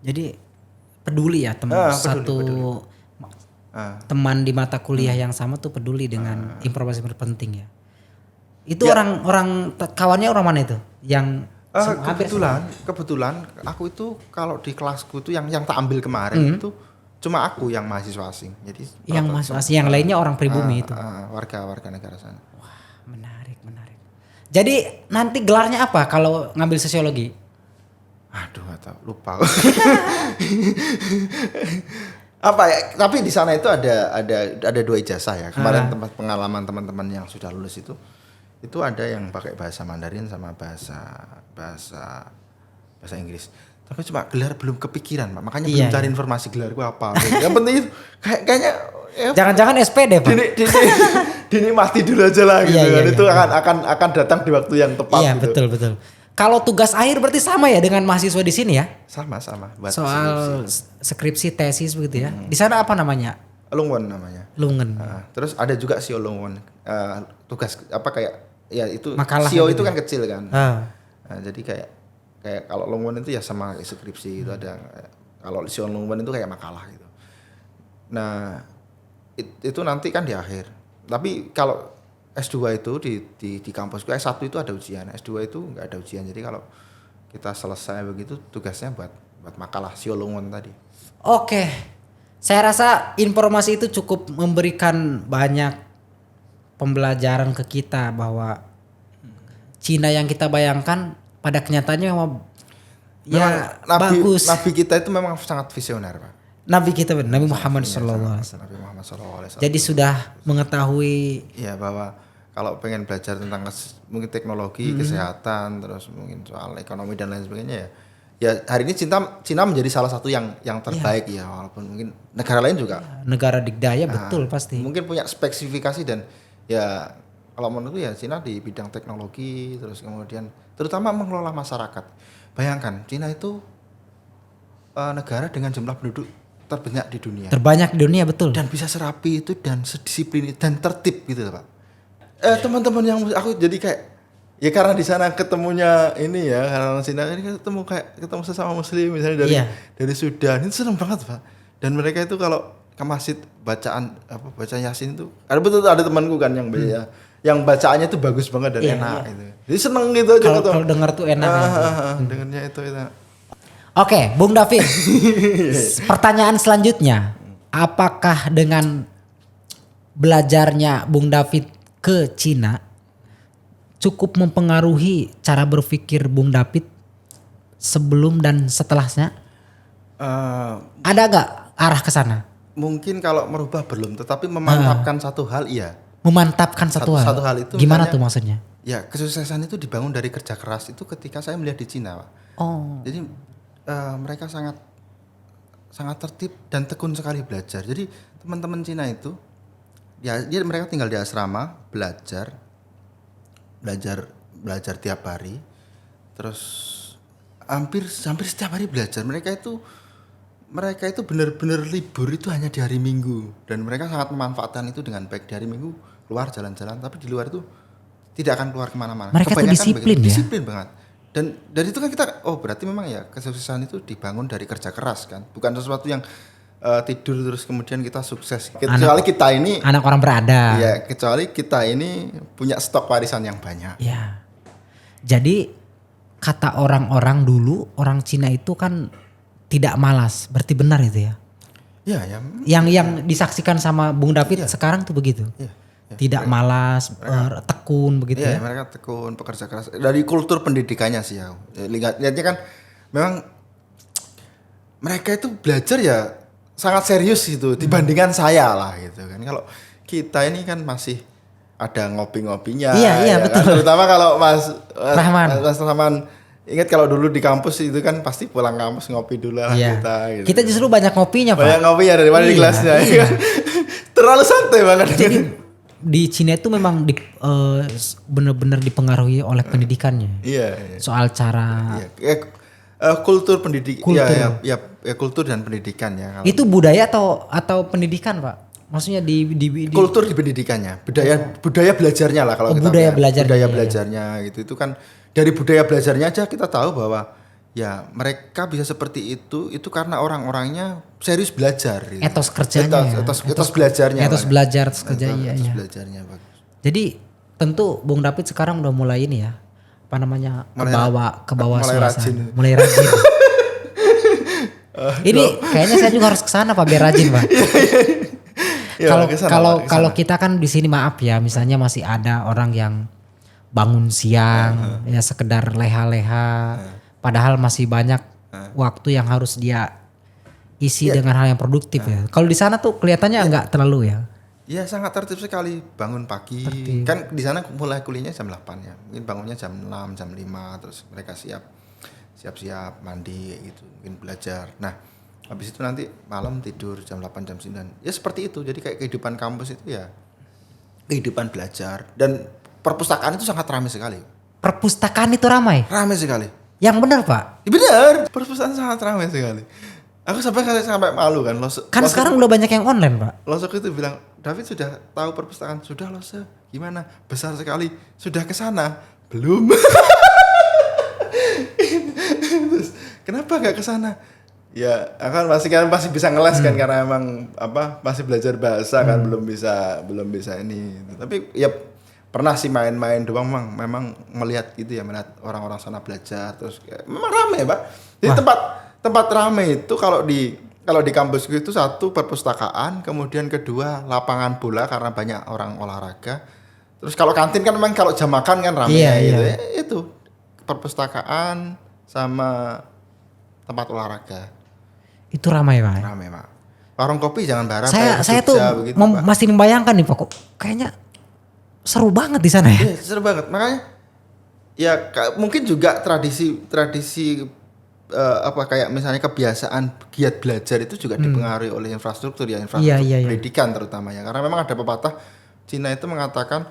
Speaker 2: Jadi peduli ya teman di mata kuliah yang sama tuh peduli dengan informasi penting ya. Itu orang kawannya orang mana itu? Yang kebetulan aku itu kalau di kelasku itu yang tak ambil kemarin itu cuma aku yang mahasiswa asing. Jadi yang mahasiswa asing, yang lainnya orang pribumi itu.
Speaker 1: Warga negara sana.
Speaker 2: Wah, menarik. Jadi nanti gelarnya apa kalau ngambil sosiologi?
Speaker 1: Aduh, nggak tahu, lupa. Apa ya? Tapi di sana itu ada 2 ijazah ya. Kemarin tempat pengalaman teman-teman yang sudah lulus itu ada yang pakai bahasa Mandarin sama bahasa Inggris. Tapi cuma gelar belum kepikiran, Pak. Makanya belum cari informasi gelarku apa. Yang penting itu kayaknya
Speaker 2: jangan-jangan SPD, Pak.
Speaker 1: Dinikmati dulu aja lah gitu kan. Itu akan datang di waktu yang tepat gitu.
Speaker 2: Iya, betul. Kalau tugas akhir berarti sama ya dengan mahasiswa di sini ya?
Speaker 1: Sama.
Speaker 2: Soal skripsi tesis begitu ya. Di sana apa namanya?
Speaker 1: Lungwon namanya.
Speaker 2: Lungen.
Speaker 1: Terus ada juga Sio Lungwon. Tugas apa kayak ya itu
Speaker 2: makalah
Speaker 1: Sio
Speaker 2: gitu
Speaker 1: itu
Speaker 2: ya?
Speaker 1: kan kecil kan. Jadi kayak kalau Lungwon itu ya sama skripsi itu ada. Kalau Sio Lungwon itu kayak makalah gitu. Nah, itu nanti kan di akhir. Tapi kalau S2 itu di kampusku S1 itu ada ujian, S2 itu nggak ada ujian. Jadi kalau kita selesai begitu tugasnya buat makalah Siolungun tadi.
Speaker 2: Oke. Saya rasa informasi itu cukup memberikan banyak pembelajaran ke kita bahwa Cina yang kita bayangkan pada kenyataannya memang ya bagus.
Speaker 1: Nabi kita itu memang sangat visioner, Pak.
Speaker 2: Nabi kita Nabi Muhammad SAW.
Speaker 1: Nabi Muhammad SAW.
Speaker 2: Jadi sudah mengetahui
Speaker 1: ya bahwa kalau pengen belajar tentang mungkin teknologi, kesehatan, terus mungkin soal ekonomi dan lain sebagainya ya hari ini Cina menjadi salah satu yang terbaik ya walaupun mungkin negara lain juga
Speaker 2: negara dikdaya betul pasti.
Speaker 1: Mungkin punya spesifikasi dan ya kalau menurutku ya Cina di bidang teknologi terus kemudian terutama mengelola masyarakat. Bayangkan Cina itu negara dengan jumlah penduduk terbanyak di dunia.
Speaker 2: Terbanyak di dunia betul.
Speaker 1: Dan bisa serapi itu dan sedisiplin dan tertib gitu Pak. Teman-teman yang aku jadi kayak ya karena di sana ketemunya ini ya karena Cina ini ketemu sesama muslim misalnya dari Sudan itu seneng banget Pak. Dan mereka itu kalau ke masjid baca Yasin itu ada temanku kan yang yang bacaannya itu bagus banget dan enak gitu. Jadi seneng gitu aja
Speaker 2: kalau dengar tuh enak.
Speaker 1: Dengarnya itu enak.
Speaker 2: Oke, Bung David. Pertanyaan selanjutnya, apakah dengan belajarnya Bung David ke Cina cukup mempengaruhi cara berpikir Bung David sebelum dan setelahnya? Ada gak arah ke sana?
Speaker 1: Mungkin kalau merubah belum, tetapi memantapkan satu hal iya.
Speaker 2: Memantapkan satu hal itu gimana tuh maksudnya?
Speaker 1: Ya kesuksesan itu dibangun dari kerja keras itu ketika saya melihat di Cina Pak. Jadi mereka sangat tertib dan tekun sekali belajar. Jadi teman-teman Cina itu mereka tinggal di asrama belajar tiap hari. Terus hampir setiap hari belajar. Mereka itu benar-benar libur itu hanya di hari Minggu dan mereka sangat memanfaatkan itu dengan baik. Di hari Minggu keluar jalan-jalan, tapi di luar itu tidak akan keluar kemana-mana.
Speaker 2: Mereka tuh disiplin ya?
Speaker 1: Disiplin banget. Dan dari itu kan kita, berarti memang ya kesuksesan itu dibangun dari kerja keras kan. Bukan sesuatu yang tidur terus kemudian kita sukses. Kecuali kita ini
Speaker 2: anak orang berada.
Speaker 1: Ya, kecuali kita ini punya stok warisan yang banyak.
Speaker 2: Ya. Jadi kata orang-orang dulu, orang Cina itu kan tidak malas. Berarti benar itu ya?
Speaker 1: Iya,
Speaker 2: ya. Yang disaksikan sama Bung David sekarang tuh begitu. Iya. Tidak malas, tekun begitu ya.
Speaker 1: Mereka tekun, pekerja keras. Dari kultur pendidikannya sih ya. Lihatnya kan memang mereka itu belajar ya sangat serius gitu dibandingkan saya lah gitu kan. Kalau kita ini kan masih ada ngopi-ngopinya.
Speaker 2: Iya, betul.
Speaker 1: Kan? Terutama kalau Mas
Speaker 2: Rahman
Speaker 1: ingat kalau dulu di kampus itu kan pasti pulang kampus ngopi dulu lah kita gitu.
Speaker 2: Kita justru banyak ngopinya, Pak.
Speaker 1: Banyak ngopinya daripada di kelasnya. Iya. Terlalu santai banget.
Speaker 2: Jadi di Cina itu memang benar-benar dipengaruhi oleh pendidikannya.
Speaker 1: Iya.
Speaker 2: Soal cara
Speaker 1: kultur pendidikan. Ya, kultur dan pendidikan ya.
Speaker 2: Itu budaya atau pendidikan, Pak? Maksudnya di
Speaker 1: kultur di pendidikannya, budaya belajarnya lah kalau kita
Speaker 2: budaya
Speaker 1: belajarnya gitu. Itu kan dari budaya belajarnya aja kita tahu bahwa ya mereka bisa seperti itu karena orang-orangnya serius belajar gitu.
Speaker 2: Etos kerjanya.
Speaker 1: Etos belajarnya.
Speaker 2: Etos belajar, etos kerja
Speaker 1: Etos belajarnya bagus.
Speaker 2: Jadi tentu Bung David sekarang udah mulai ini ya. Apa namanya? ke bawah suasana. Mulai rajin. Ini kayaknya saya juga harus ke sana Pak biar rajin, Pak. Kalau kita kan di sini maaf ya, misalnya masih ada orang yang bangun siang ya sekedar leha-leha. Padahal masih banyak waktu yang harus dia isi dengan hal yang produktif ya. Kalau di sana tuh kelihatannya enggak terlalu ya.
Speaker 1: Ya sangat tertib sekali, bangun pagi. Tertib. Kan di sana mulai kuliahnya jam 8 ya. Mungkin bangunnya jam 6, jam 5 terus mereka siap-siap mandi gitu, mungkin belajar. Nah, habis itu nanti malam tidur jam 8 jam 9. Ya seperti itu. Jadi kayak kehidupan kampus itu ya kehidupan belajar dan perpustakaan itu sangat ramai sekali.
Speaker 2: Perpustakaan itu ramai?
Speaker 1: Ramai sekali.
Speaker 2: Yang benar Pak?
Speaker 1: Ya benar, perpustakaan sangat ramai sekali. Aku sampai malu kan.
Speaker 2: Sekarang udah banyak yang online Pak.
Speaker 1: Losok itu bilang, David sudah tahu perpustakaan? Sudah Lose, gimana? Besar sekali. Sudah ke sana? Belum. Terus, kenapa gak ke sana? Ya, aku masih bisa ngeles kan karena emang masih belajar bahasa kan belum bisa ini. Tapi ya pernah sih main-main doang, memang melihat gitu ya, melihat orang-orang sana belajar terus memang rame Pak. Jadi tempat rame itu kalau di kampusku itu satu perpustakaan, kemudian kedua lapangan bola karena banyak orang olahraga. Terus kalau kantin kan memang kalau jam makan kan rame
Speaker 2: Iya,
Speaker 1: gitu.
Speaker 2: iya.
Speaker 1: Itu perpustakaan sama tempat olahraga.
Speaker 2: Itu ramai Pak.
Speaker 1: Rame Pak. Warung kopi jangan barang
Speaker 2: Saya tuh
Speaker 1: begitu, Pak.
Speaker 2: masih membayangkan nih Pak, kok kayaknya seru banget di sana ya.
Speaker 1: Iya, seru banget. Makanya ya mungkin juga tradisi apa kayak misalnya kebiasaan giat belajar itu juga dipengaruhi oleh infrastruktur ya, infrastruktur
Speaker 2: Iya.
Speaker 1: pendidikan terutamanya. Karena memang ada pepatah Cina itu mengatakan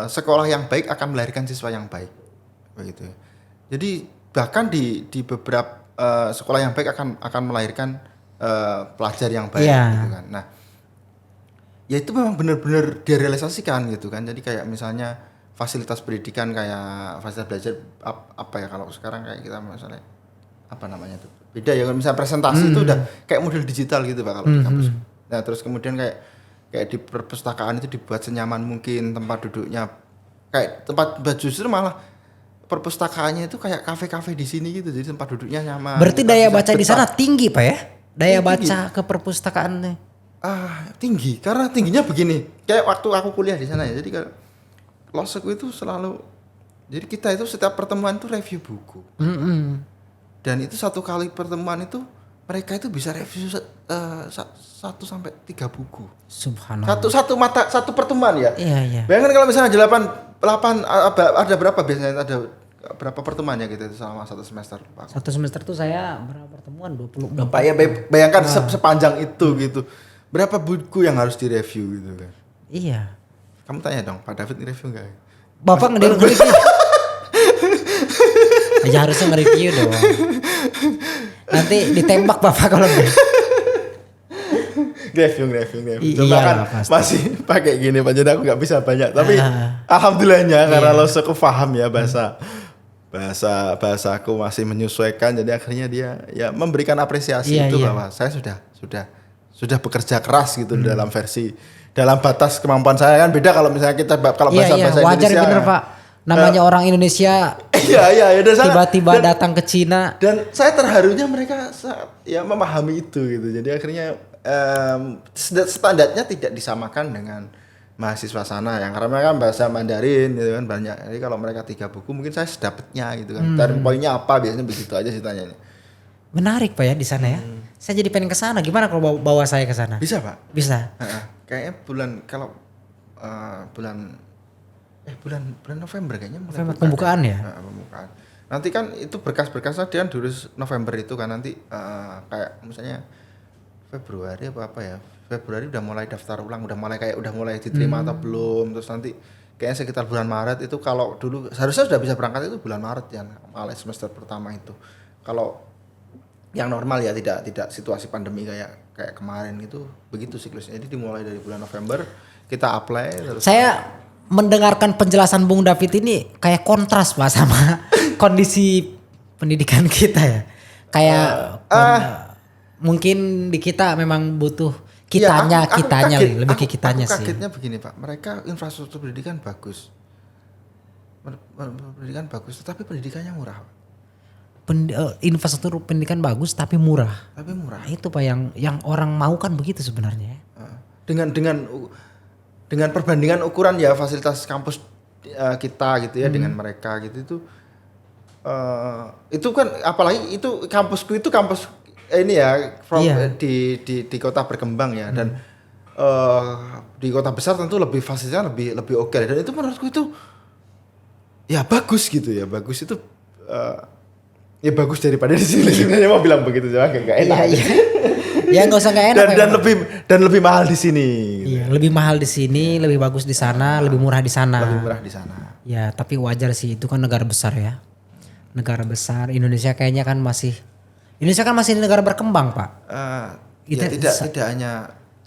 Speaker 1: sekolah yang baik akan melahirkan siswa yang baik. Begitu. Jadi bahkan di beberapa sekolah yang baik akan melahirkan pelajar yang baik gitu kan. Nah, ya itu memang benar-benar direalisasikan gitu kan. Jadi kayak misalnya fasilitas pendidikan kayak fasilitas belajar apa ya, kalau sekarang kayak kita misalnya apa namanya tuh beda ya, misalnya presentasi itu udah kayak model digital gitu Pak kalau di kampus. Nah terus kemudian kayak di perpustakaan itu dibuat senyaman mungkin tempat duduknya, kayak tempat justru malah perpustakaannya itu kayak kafe-kafe di sini gitu, jadi tempat duduknya nyaman.
Speaker 2: Berarti
Speaker 1: kita
Speaker 2: daya
Speaker 1: bisa
Speaker 2: baca di sana tinggi Pak ya? Daya
Speaker 1: Tinggi.
Speaker 2: baca ke perpustakaannya.
Speaker 1: Tinggi, karena tingginya begini. Kayak waktu aku kuliah di sana ya. Jadi kalau losku itu selalu, jadi kita itu setiap pertemuan itu review buku. Dan itu satu kali pertemuan itu mereka itu bisa review 1 sampai 3 buku.
Speaker 2: Subhanallah.
Speaker 1: Satu pertemuan ya.
Speaker 2: Iya.
Speaker 1: Bayangkan kalau misalnya 8 ada berapa biasanya, ada berapa pertemuan ya gitu selama 1 semester Pak?
Speaker 2: Satu semester tuh saya berapa pertemuan? 24.
Speaker 1: Pak ya bayangkan sepanjang itu gitu. Berapa buku yang harus direview gitu kan?
Speaker 2: Iya.
Speaker 1: Kamu tanya dong, Pak David nge-review enggak?
Speaker 2: Bapak nge-review. Aja harusnya nge-review dong. Nanti ditembak Bapak kalau enggak.
Speaker 1: Review. Cuma kan
Speaker 2: pasti.
Speaker 1: masih pakai gini Pak, jadi aku nggak bisa banyak. Tapi alhamdulillahnya karena lo aku paham ya bahasa aku masih menyesuaikan, jadi akhirnya dia ya memberikan apresiasi itu bahwa saya sudah bekerja keras gitu dalam batas kemampuan saya. Kan beda kalau misalnya kita kalau bahasa
Speaker 2: wajar
Speaker 1: Indonesia.
Speaker 2: Bener Pak. Namanya orang Indonesia.
Speaker 1: Iya.
Speaker 2: Tiba-tiba datang ke Cina.
Speaker 1: Dan saya terharunya mereka ya memahami itu gitu. Jadi akhirnya standarnya tidak disamakan dengan mahasiswa sana yang karena mereka kan bahasa Mandarin gitu kan banyak. Jadi kalau mereka 3 buku mungkin saya sedapatnya gitu kan. Dan poinnya apa, biasanya begitu aja sih tanyanya.
Speaker 2: Menarik Pak ya di sana ya. Saya jadi pengen ke sana. Gimana kalau bawa saya ke sana?
Speaker 1: Bisa Pak?
Speaker 2: Bisa.
Speaker 1: Kayaknya bulan November kayaknya mulai
Speaker 2: pembukaan ya?
Speaker 1: Pembukaan. Nanti kan itu berkas-berkasnya dia tulis November itu kan nanti kayak misalnya Februari apa ya? Februari udah mulai daftar ulang, udah mulai diterima atau belum. Terus nanti kayaknya sekitar bulan Maret itu, kalau dulu seharusnya sudah bisa berangkat itu bulan Maret ya, mulai semester pertama itu. Kalau yang normal ya, tidak situasi pandemi kayak kemarin itu begitu siklusnya. Jadi dimulai dari bulan November kita apply terus.
Speaker 2: Saya mendengarkan penjelasan Bung David ini kayak kontras Pak sama kondisi pendidikan kita ya. Kayak mungkin di kita memang butuh kitanya lebih ke kitanya
Speaker 1: sih.
Speaker 2: Aku
Speaker 1: kagetnya begini Pak, mereka infrastruktur pendidikan bagus. Pendidikan bagus, tetapi pendidikannya murah.
Speaker 2: Infrastruktur pendidikan bagus tapi murah.
Speaker 1: Nah,
Speaker 2: itu Pak yang orang mau kan begitu sebenarnya.
Speaker 1: Dengan perbandingan ukuran ya fasilitas kampus kita gitu ya dengan mereka gitu itu kan, apalagi itu kampusku itu kampus ini ya di kota berkembang ya, dan di kota besar tentu lebih fasilitasnya lebih oke, dan itu menurutku itu ya bagus gitu ya, bagus itu ya bagus daripada di sini. Sebenarnya mau bilang begitu cuma gak enak.
Speaker 2: Ya nggak usah nggak enak.
Speaker 1: Dan lebih mahal di sini.
Speaker 2: Iya, lebih mahal di sini, lebih bagus di sana, lebih murah di sana. Ya, tapi wajar sih, itu kan negara besar ya. Negara besar, Indonesia kayaknya kan masih negara berkembang Pak.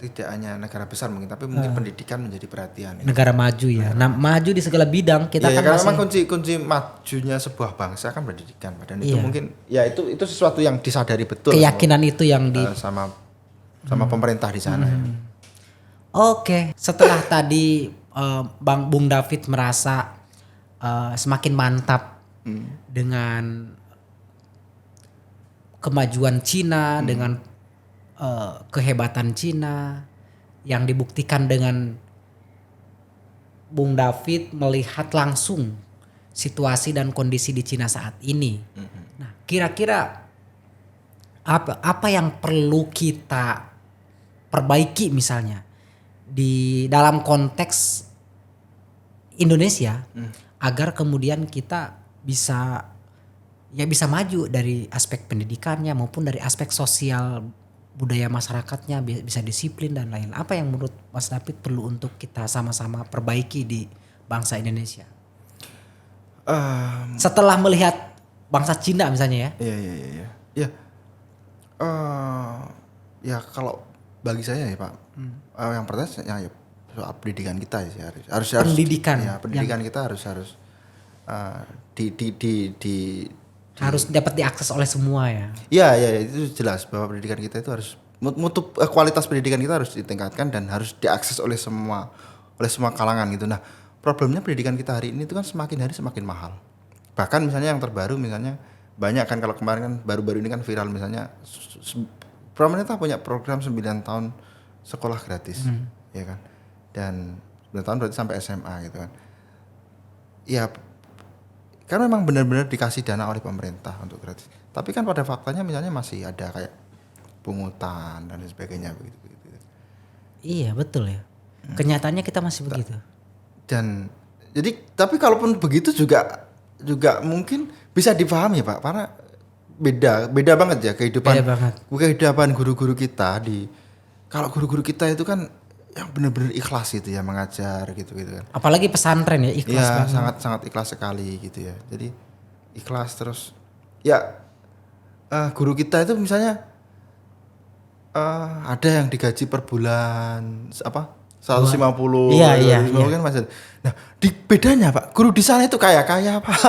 Speaker 1: Tidak hanya negara besar mungkin, tapi mungkin pendidikan menjadi perhatian.
Speaker 2: Negara maju ya. Nah, maju di segala bidang kita kan
Speaker 1: karena
Speaker 2: masih.
Speaker 1: memang kunci majunya sebuah bangsa kan pendidikan, dan itu mungkin ya itu sesuatu yang disadari betul.
Speaker 2: Keyakinan itu yang
Speaker 1: sama pemerintah di sana.
Speaker 2: Oke, setelah tadi Bung David merasa semakin mantap dengan kemajuan Cina, dengan kehebatan Cina yang dibuktikan dengan Bung David melihat langsung situasi dan kondisi di Cina saat ini. Nah, kira-kira apa yang perlu kita perbaiki misalnya di dalam konteks Indonesia agar kemudian kita bisa maju dari aspek pendidikannya maupun dari aspek sosial budaya masyarakatnya, bisa disiplin dan lain. Apa yang menurut Mas David perlu untuk kita sama-sama perbaiki di bangsa Indonesia? Setelah melihat bangsa Cina misalnya ya.
Speaker 1: Iya. Ya. Ya kalau bagi saya ya Pak, yang pertama ya soal pendidikan kita ya harus
Speaker 2: Pendidikan.
Speaker 1: Ya, pendidikan kita harus
Speaker 2: Harus dapat diakses oleh semua ya.
Speaker 1: Ya itu jelas bahwa pendidikan kita itu harus kualitas pendidikan kita harus ditingkatkan dan harus diakses oleh semua kalangan gitu. Nah, problemnya pendidikan kita hari ini itu kan semakin hari semakin mahal. Bahkan misalnya yang terbaru misalnya banyak kan kalau kemarin kan baru-baru ini kan viral misalnya pemerintah punya program 9 tahun sekolah gratis, ya kan. Dan 9 tahun berarti sampai SMA gitu kan. Ya karena memang benar-benar dikasih dana oleh pemerintah untuk gratis. Tapi kan pada faktanya misalnya masih ada kayak pungutan dan sebagainya begitu.
Speaker 2: Iya betul ya. Kenyataannya kita masih begitu.
Speaker 1: Dan jadi tapi kalaupun begitu juga mungkin bisa dipahami Pak, karena beda banget ya kehidupan guru-guru kita kalau guru-guru kita itu kan yang benar-benar ikhlas gitu ya mengajar gitu kan.
Speaker 2: Apalagi pesantren ya ikhlas
Speaker 1: ya,
Speaker 2: banget.
Speaker 1: sangat ikhlas sekali gitu ya. Jadi ikhlas terus ya guru kita itu misalnya ada yang digaji per bulan 150
Speaker 2: Iya.
Speaker 1: kan Mas. Nah, bedanya Pak, guru di sana itu kaya Pak.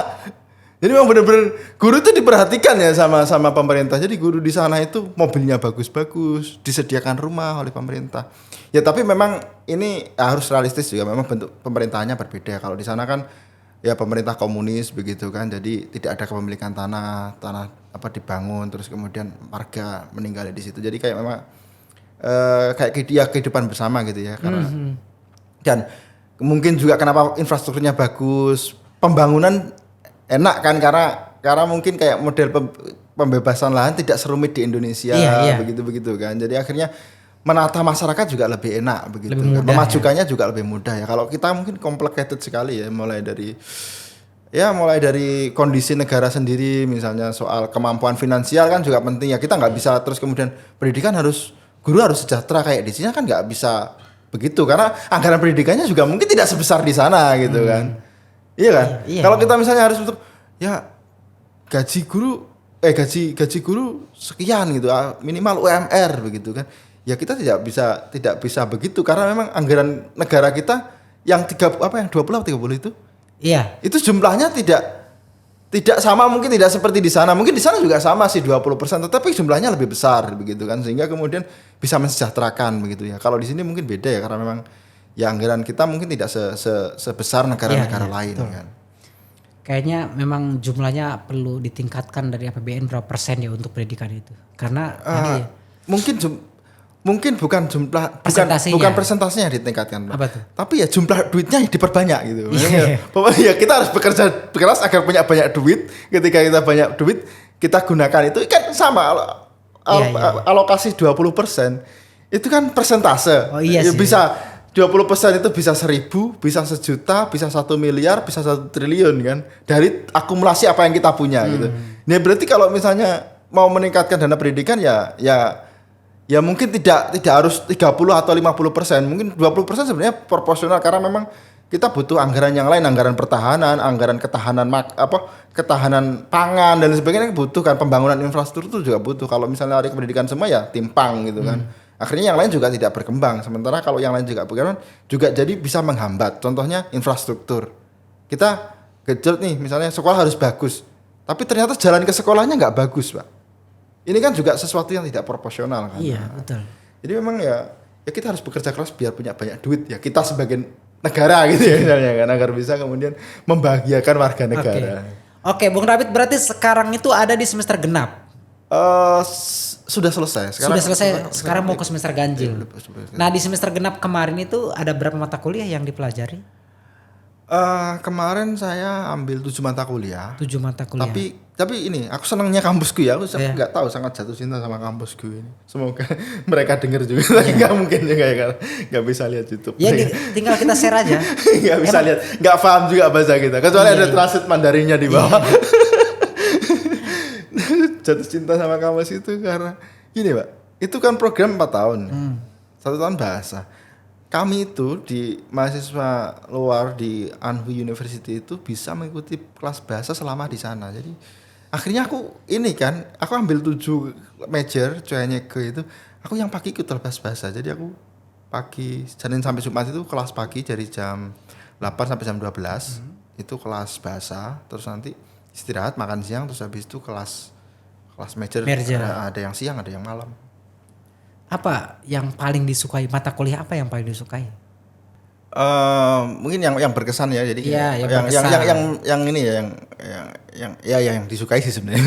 Speaker 1: Jadi memang benar-benar guru itu diperhatikan ya sama pemerintah. Jadi guru di sana itu mobilnya bagus-bagus, disediakan rumah oleh pemerintah. Ya tapi memang ini harus realistis juga. Memang bentuk pemerintahnya berbeda. Kalau di sana kan ya pemerintah komunis begitu kan. Jadi tidak ada kepemilikan tanah dibangun terus kemudian warga meninggal di situ. Jadi kayak memang kayak kehidupan bersama gitu ya. Karena dan mungkin juga kenapa infrastrukturnya bagus, pembangunan enak kan karena mungkin kayak model pembebasan lahan tidak serumit di Indonesia begitu kan. Jadi akhirnya menata masyarakat juga lebih enak begitu.
Speaker 2: Lebih mudah,
Speaker 1: memajukannya juga lebih mudah ya. Kalau kita mungkin complicated sekali ya mulai dari kondisi negara sendiri misalnya soal kemampuan finansial kan juga penting ya. Kita nggak bisa terus kemudian pendidikan guru harus sejahtera kayak di sini kan nggak bisa begitu karena anggaran pendidikannya juga mungkin tidak sebesar di sana gitu kan. Iya kan?
Speaker 2: Iya.
Speaker 1: Kalau kita misalnya harus untuk ya gaji guru sekian gitu, minimal UMR begitu kan. Ya kita tidak bisa begitu karena memang anggaran negara kita yang 20 atau 30 itu.
Speaker 2: Iya.
Speaker 1: Itu jumlahnya tidak sama, mungkin tidak seperti di sana. Mungkin di sana juga sama sih 20%, tetapi jumlahnya lebih besar begitu kan sehingga kemudian bisa mensejahterakan begitu ya. Kalau di sini mungkin beda ya karena memang ya anggaran kita mungkin tidak sebesar negara-negara lain
Speaker 2: betul.
Speaker 1: kan.
Speaker 2: Kayaknya memang jumlahnya perlu ditingkatkan dari APBN berapa persen ya untuk pendidikan itu. Karena
Speaker 1: mungkin bukan jumlah bukan persentasenya ditingkatkan.
Speaker 2: Apa tuh?
Speaker 1: Tapi ya jumlah duitnya diperbanyak gitu. Ya kita harus bekerja keras agar punya banyak duit. Ketika kita banyak duit, kita gunakan itu kan sama alokasi 20%. Itu kan persentase.
Speaker 2: Oh iya sih.
Speaker 1: Bisa 20% itu bisa 1.000, bisa 1 juta, bisa 1 miliar, bisa 1 triliun kan. Dari akumulasi apa yang kita punya gitu. Nah berarti kalau misalnya mau meningkatkan dana pendidikan ya mungkin tidak harus 30 atau 50%. Mungkin 20% sebenarnya proporsional karena memang kita butuh anggaran yang lain, anggaran pertahanan, anggaran ketahanan pangan dan sebagainya butuh kan, pembangunan infrastruktur juga butuh. Kalau misalnya ada pendidikan semua ya timpang gitu kan. Akhirnya yang lain juga tidak berkembang. Sementara kalau yang lain juga berkembang juga jadi bisa menghambat. Contohnya infrastruktur. Kita gejot nih misalnya sekolah harus bagus. Tapi ternyata jalan ke sekolahnya nggak bagus Pak. Ini kan juga sesuatu yang tidak proporsional kan.
Speaker 2: Iya betul.
Speaker 1: Jadi memang ya kita harus bekerja keras biar punya banyak duit ya. Kita sebagai negara gitu ya misalnya kan, agar bisa kemudian membahagiakan warga negara.
Speaker 2: Oke, Bung David berarti sekarang itu ada di semester genap.
Speaker 1: Sudah selesai.
Speaker 2: Sudah selesai. Sekarang mau ke semester ganjil. Nah, di semester genap kemarin itu ada berapa mata kuliah yang dipelajari?
Speaker 1: Kemarin saya ambil 7 mata kuliah.
Speaker 2: 7 mata kuliah.
Speaker 1: Tapi ini aku senangnya kampusku ya. Aku nggak tahu, sangat jatuh cinta sama kampusku ini. Semoga mereka dengar juga. Tapi nggak mungkin juga ya, karena nggak bisa lihat YouTube.
Speaker 2: Ya tinggal kita share aja.
Speaker 1: Nggak bisa lihat, nggak paham juga bahasa kita. Kecuali ada translate Mandarinnya di bawah. Jatuh cinta sama kampus itu karena gini Pak, itu kan program 4 tahun. 1 tahun bahasa. Kami itu di mahasiswa luar di Anhui University itu bisa mengikuti kelas bahasa selama di sana. Jadi akhirnya aku ambil 7 major cuanya ke itu, aku yang pagi ikut kelas bahasa. Jadi aku pagi Senin sampai Jumat itu kelas pagi dari jam 8 sampai jam 12 itu kelas bahasa, terus nanti istirahat makan siang, terus habis itu kelas major. Ada yang siang, ada yang malam.
Speaker 2: Apa yang paling disukai, mata kuliah apa yang paling disukai?
Speaker 1: Mungkin yang berkesan ya, jadi yang disukai sih sebenarnya.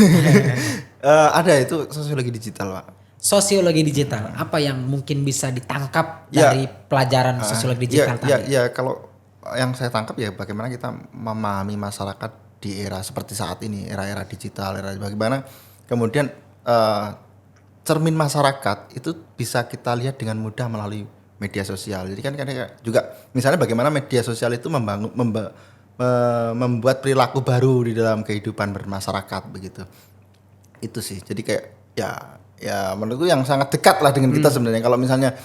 Speaker 1: Ada itu sosiologi digital Pak.
Speaker 2: Sosiologi digital, apa yang mungkin bisa ditangkap dari pelajaran sosiologi digital tadi?
Speaker 1: Ya kalau yang saya tangkap ya bagaimana kita memahami masyarakat di era seperti saat ini, era digital, bagaimana kemudian cermin masyarakat itu bisa kita lihat dengan mudah melalui media sosial. Jadi kan juga misalnya bagaimana media sosial itu membuat perilaku baru di dalam kehidupan bermasyarakat begitu. Itu sih. Jadi kayak ya menurutku yang sangat dekat lah dengan kita sebenarnya. Kalau misalnya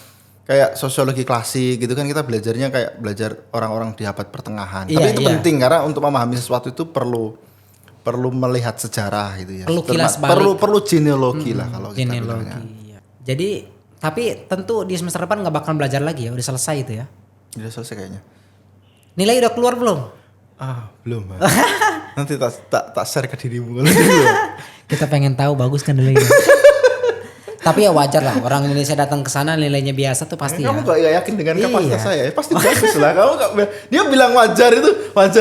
Speaker 1: kayak sosiologi klasik gitu kan kita belajarnya kayak belajar orang-orang di abad pertengahan. Tapi itu penting karena untuk memahami sesuatu itu perlu melihat sejarah gitu ya.
Speaker 2: Perlu kilas balik.
Speaker 1: Perlu genealogi lah kalau kita bilangnya.
Speaker 2: Ya. Jadi tapi tentu di semester depan nggak bakal belajar lagi ya, udah selesai itu ya.
Speaker 1: Udah selesai kayaknya.
Speaker 2: Nilai udah keluar belum?
Speaker 1: Belum. Nanti tak share ke dirimu.
Speaker 2: Kita pengen tahu bagus kan nilainya. Tapi ya wajar lah, orang Indonesia datang ke sana nilainya biasa tuh pasti
Speaker 1: kamu
Speaker 2: ya.
Speaker 1: gak yakin dengan kapasitas saya? Pasti bagus lah. Kamu dia bilang wajar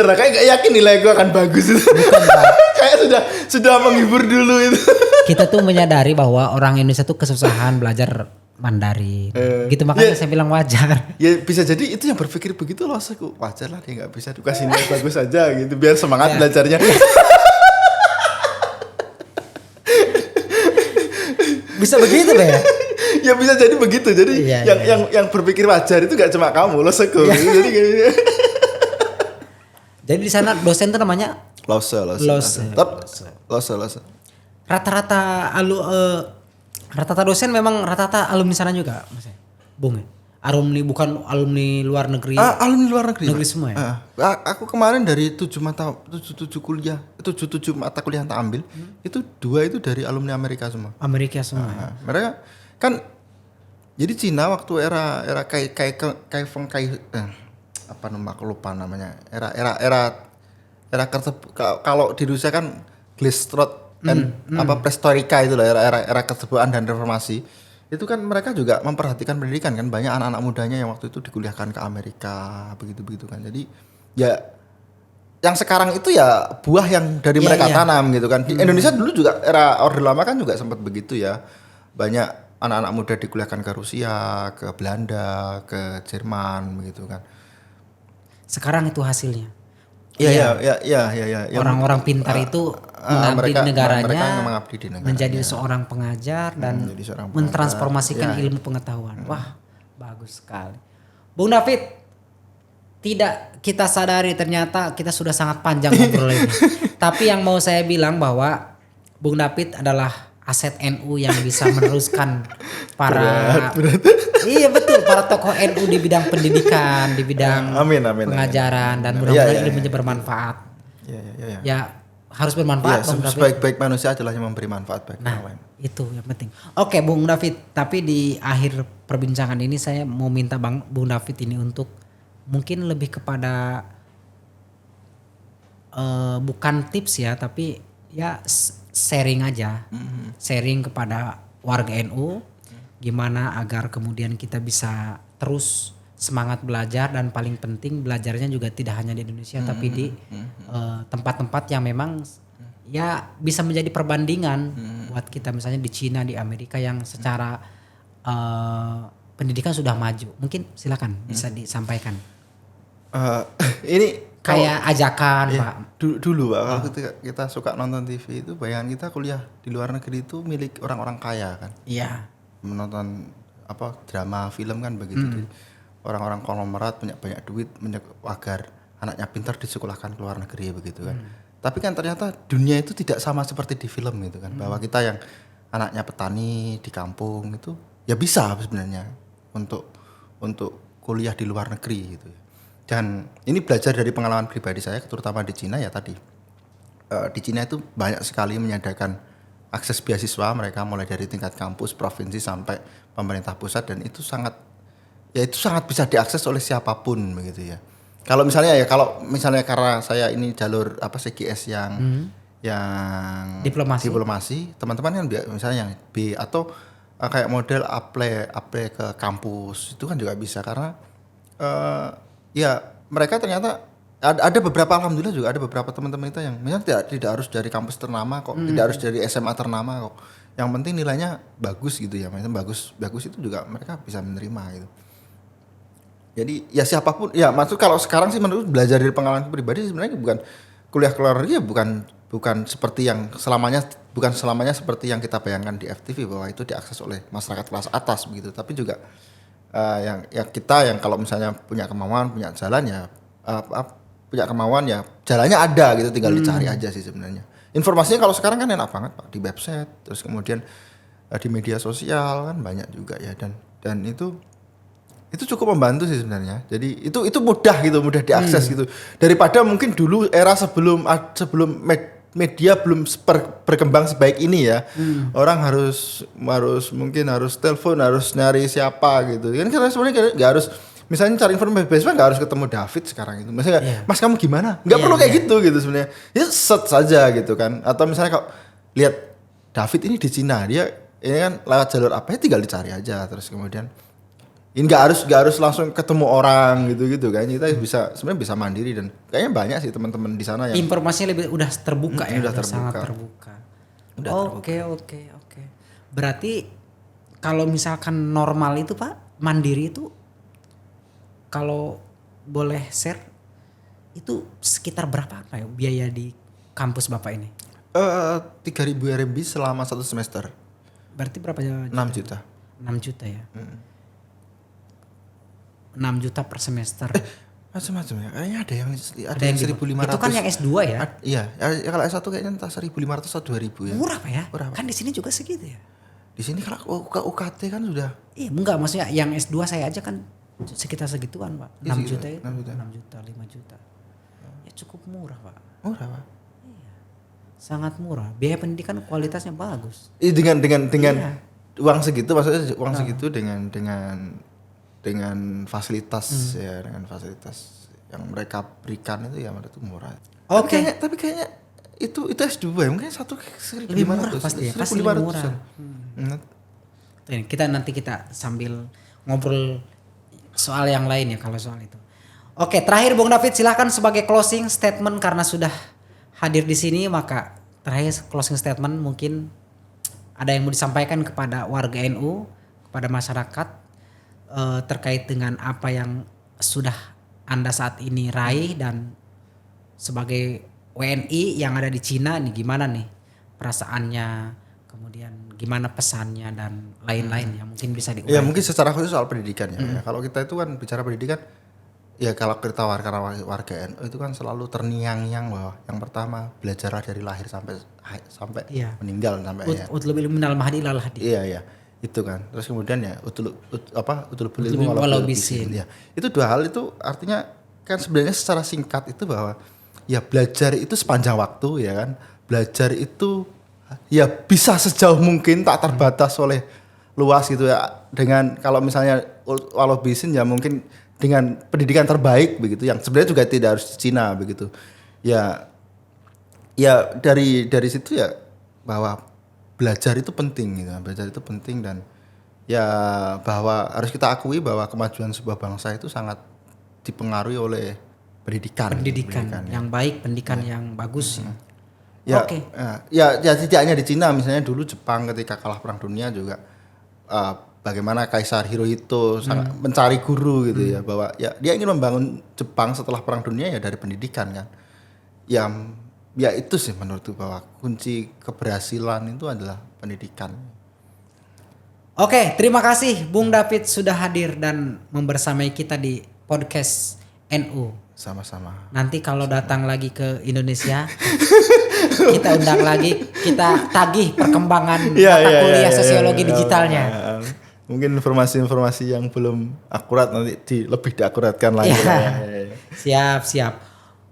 Speaker 1: lah. Kayak gak yakin nilai gue akan bagus itu.
Speaker 2: Bukan Pak.
Speaker 1: Kayak sudah menghibur dulu itu.
Speaker 2: Kita tuh menyadari bahwa orang Indonesia tuh kesusahan belajar Mandarin. Gitu makanya saya bilang wajar.
Speaker 1: Ya bisa jadi itu yang berpikir begitu loh. Wajar lah dia gak bisa dikasih nilai bagus aja gitu. Biar semangat belajarnya.
Speaker 2: Bisa begitu deh ya?
Speaker 1: Ya bisa jadi begitu. Jadi yang berpikir wajar itu gak cuma kamu loh Seko.
Speaker 2: Jadi di sana dosen tuh namanya
Speaker 1: Lose.
Speaker 2: Rata-rata dosen memang rata-rata alumni sana juga, Mas. Bung. Alumni bukan alumni luar negeri.
Speaker 1: Alumni luar negeri.
Speaker 2: Negeri semua ya.
Speaker 1: Aku kemarin dari 7 mata kuliah yang tak ambil, itu 2 itu dari alumni Amerika semua. Mereka kan jadi Cina waktu era apa nama aku lupa namanya. Era kalau di Rusia kan Glasnost dan Perestroika itu lah era keterbukaan dan reformasi. Itu kan mereka juga memperhatikan pendidikan kan, banyak anak-anak mudanya yang waktu itu dikuliahkan ke Amerika begitu kan. Jadi ya yang sekarang itu ya buah yang dari mereka tanam gitu kan. Di Indonesia dulu juga era Orde Lama kan juga sempat begitu ya. Banyak anak-anak muda dikuliahkan ke Rusia, ke Belanda, ke Jerman begitu kan.
Speaker 2: Sekarang itu hasilnya.
Speaker 1: Iya.
Speaker 2: Orang-orang pintar itu mengabdi di negaranya, menjadi
Speaker 1: negaranya.
Speaker 2: seorang pengajar dan mentransformasikan ilmu pengetahuan. Wah, bagus sekali. Bung David, tidak kita sadari ternyata kita sudah sangat panjang ngobrol ini. Tapi yang mau saya bilang bahwa Bung David adalah aset NU yang bisa meneruskan para iya betul, para tokoh NU di bidang pendidikan, di bidang pengajaran dan mudah-mudahan ilmunya bermanfaat. Ya harus bermanfaat.
Speaker 1: Sebaik-baik manusia adalah yang memberi manfaat bagi orang lain.
Speaker 2: Itu yang penting. Oke, Bung David, tapi di akhir perbincangan ini saya mau minta Bung David ini untuk mungkin lebih kepada bukan tips ya, tapi ya sharing aja. Sharing kepada warga NU gimana agar kemudian kita bisa terus semangat belajar dan paling penting belajarnya juga tidak hanya di Indonesia tapi di tempat-tempat yang memang ya bisa menjadi perbandingan buat kita, misalnya di Cina, di Amerika yang secara pendidikan sudah maju. Mungkin silakan bisa disampaikan.
Speaker 1: Eh, ini
Speaker 2: Kayak ajakan
Speaker 1: Iya,
Speaker 2: Pak.
Speaker 1: dulu Pak, kalau kita suka nonton TV itu bayangan kita kuliah di luar negeri itu milik orang-orang kaya kan.
Speaker 2: Iya.
Speaker 1: Menonton drama film kan begitu. Jadi, orang-orang konglomerat punya banyak duit agar anaknya pintar disekolahkan ke luar negeri begitu kan. Tapi kan ternyata dunia itu tidak sama seperti di film gitu kan. Bahwa kita yang anaknya petani di kampung itu ya bisa sebenarnya untuk kuliah di luar negeri gitu ya. Dan ini belajar dari pengalaman pribadi saya, terutama di Cina ya tadi. Di Cina itu banyak sekali menyediakan akses beasiswa mereka mulai dari tingkat kampus, provinsi sampai pemerintah pusat, dan itu sangat bisa diakses oleh siapapun begitu ya. Kalau misalnya karena saya ini jalur CGS yang diplomasi, teman-teman kan misalnya yang B atau kayak model apply ke kampus itu kan juga bisa karena ya mereka ternyata ada beberapa, alhamdulillah juga ada beberapa teman-teman kita yang misalnya tidak harus dari kampus ternama kok, tidak harus dari SMA ternama kok. Yang penting nilainya bagus gitu ya, misalnya bagus itu juga mereka bisa menerima gitu. Jadi ya siapapun, ya maksud kalau sekarang sih menurut belajar dari pengalaman pribadi sebenarnya bukan kuliah ke luar negeri ya bukan seperti yang bukan selamanya seperti yang kita bayangkan di FTV bahwa itu diakses oleh masyarakat kelas atas begitu, tapi juga yang kita yang kalau misalnya punya kemauan, punya jalan ya punya kemauan ya jalannya ada gitu, tinggal dicari aja sih sebenarnya. Informasinya kalau sekarang kan enak banget Pak, di website, terus kemudian di media sosial kan banyak juga ya, dan itu cukup membantu sih sebenarnya. Jadi itu mudah gitu, mudah diakses gitu. Daripada mungkin dulu era sebelum media belum berkembang sebaik ini ya. Orang harus telepon, harus nyari siapa gitu. Kan kita sebenarnya nggak harus, misalnya cari informasi beasiswa nggak harus ketemu David sekarang itu. Misalnya, Mas kamu gimana? Nggak perlu kayak gitu sebenarnya. Ya search saja gitu kan. Atau misalnya kalau lihat David ini di Cina, dia ini kan lewat jalur apa ya, tinggal dicari aja, terus kemudian ini nggak harus langsung ketemu orang gitu kan, kita sebenarnya bisa mandiri, dan kayaknya banyak sih teman-teman di sana yang
Speaker 2: informasinya udah terbuka ya,
Speaker 1: udah
Speaker 2: sangat terbuka. Oke. Berarti kalau misalkan normal itu Pak, mandiri itu kalau boleh share itu sekitar berapa Pak ya biaya di kampus Bapak ini?
Speaker 1: 3.000 RMB selama 1 semester.
Speaker 2: Berarti berapa juta?
Speaker 1: 6 juta.
Speaker 2: 6 juta ya. 6 juta per semester.
Speaker 1: Macam-macam ya. Kayaknya ada yang
Speaker 2: gitu.
Speaker 1: 1.500.
Speaker 2: Itu kan yang S2 ya?
Speaker 1: Iya, kalau S1 kayaknya entah 1.500 atau 2.000 ya.
Speaker 2: Murah Pak ya?
Speaker 1: Murah, Pak.
Speaker 2: Kan di sini juga segitu ya.
Speaker 1: Di sini kalau UKT kan sudah.
Speaker 2: Iya, enggak, maksudnya yang S2 saya aja kan sekitar segituan Pak. 6 juta itu.
Speaker 1: 6 juta.
Speaker 2: 6 juta, 5 juta. Ya cukup murah Pak.
Speaker 1: Murah Pak.
Speaker 2: Iya. Sangat murah. Biaya pendidikan kualitasnya bagus.
Speaker 1: Dengan uang segitu, maksudnya uang segitu dengan fasilitas ya, dengan fasilitas yang mereka berikan itu ya menurut itu murah.
Speaker 2: Oke.
Speaker 1: Tapi kayaknya itu S2 ya, mungkin 1.500
Speaker 2: lebih murah pasti ya, pasti lebih murah. Nanti kita sambil ngobrol soal yang lain ya kalau soal itu. Oke, terakhir Bung David silahkan sebagai closing statement karena sudah hadir di sini, maka terakhir closing statement mungkin ada yang mau disampaikan kepada warga NU, kepada masyarakat terkait dengan apa yang sudah Anda saat ini raih, dan sebagai WNI yang ada di Cina nih gimana nih perasaannya, kemudian gimana pesannya dan lain-lain yang mungkin bisa diuraikan.
Speaker 1: Ya mungkin secara khusus soal pendidikan ya. Kalau kita itu kan bicara pendidikan, ya kalau kita warga NU itu kan selalu terngiang-ngiang bahwa yang pertama belajarlah dari lahir sampai meninggal sampai ya.
Speaker 2: Utlubul ilmi minal mahdi ilal hadi.
Speaker 1: Iya. Itu kan. Terus kemudian ya utul ilmi
Speaker 2: walau bisin.
Speaker 1: Ya. Itu dua hal itu artinya kan sebenarnya secara singkat itu bahwa ya belajar itu sepanjang waktu ya kan. Belajar itu ya bisa sejauh mungkin, tak terbatas oleh luas gitu ya. Dengan kalau misalnya walau bisin ya mungkin dengan pendidikan terbaik begitu, yang sebenarnya juga tidak harus di Cina begitu. Ya dari situ ya bahwa belajar itu penting gitu. Belajar itu penting, dan ya bahwa harus kita akui bahwa kemajuan sebuah bangsa itu sangat dipengaruhi oleh pendidikan
Speaker 2: Pendidikan
Speaker 1: ya.
Speaker 2: yang baik, pendidikan yang bagus.
Speaker 1: Ya,
Speaker 2: Oke.
Speaker 1: ya tidak hanya di Cina, misalnya dulu Jepang ketika kalah perang dunia juga bagaimana Kaisar Hirohito sangat mencari guru gitu ya, bahwa ya dia ingin membangun Jepang setelah perang dunia ya dari pendidikan kan. Ya itu sih menurutku bahwa kunci keberhasilan itu adalah pendidikan.
Speaker 2: Oke, terima kasih Bung David sudah hadir dan membersamai kita di podcast NU.
Speaker 1: Sama-sama.
Speaker 2: Nanti kalau datang lagi ke Indonesia, kita undang lagi, kita tagih perkembangan mata kuliah sosiologi digitalnya.
Speaker 1: Mungkin informasi-informasi yang belum akurat nanti lebih diakuratkan lagi.
Speaker 2: Siap.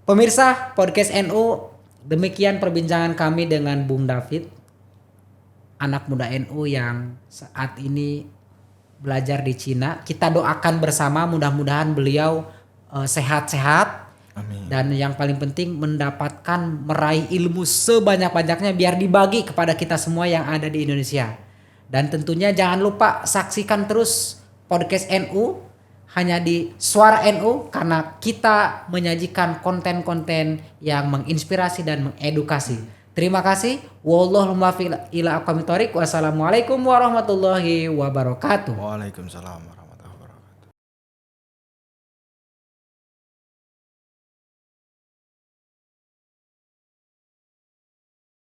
Speaker 2: Pemirsa podcast NU, demikian perbincangan kami dengan Bung David, anak muda NU yang saat ini belajar di Cina. Kita doakan bersama mudah-mudahan beliau sehat-sehat.
Speaker 1: Amin.
Speaker 2: Dan yang paling penting meraih ilmu sebanyak-banyaknya biar dibagi kepada kita semua yang ada di Indonesia. Dan tentunya jangan lupa saksikan terus podcast NU hanya di Suara NU karena kita menyajikan konten-konten yang menginspirasi dan mengedukasi. Terima kasih. Wallahul muwaffiq ila aqwamit thoriq. Wassalamualaikum warahmatullahi wabarakatuh.
Speaker 1: Waalaikumsalam.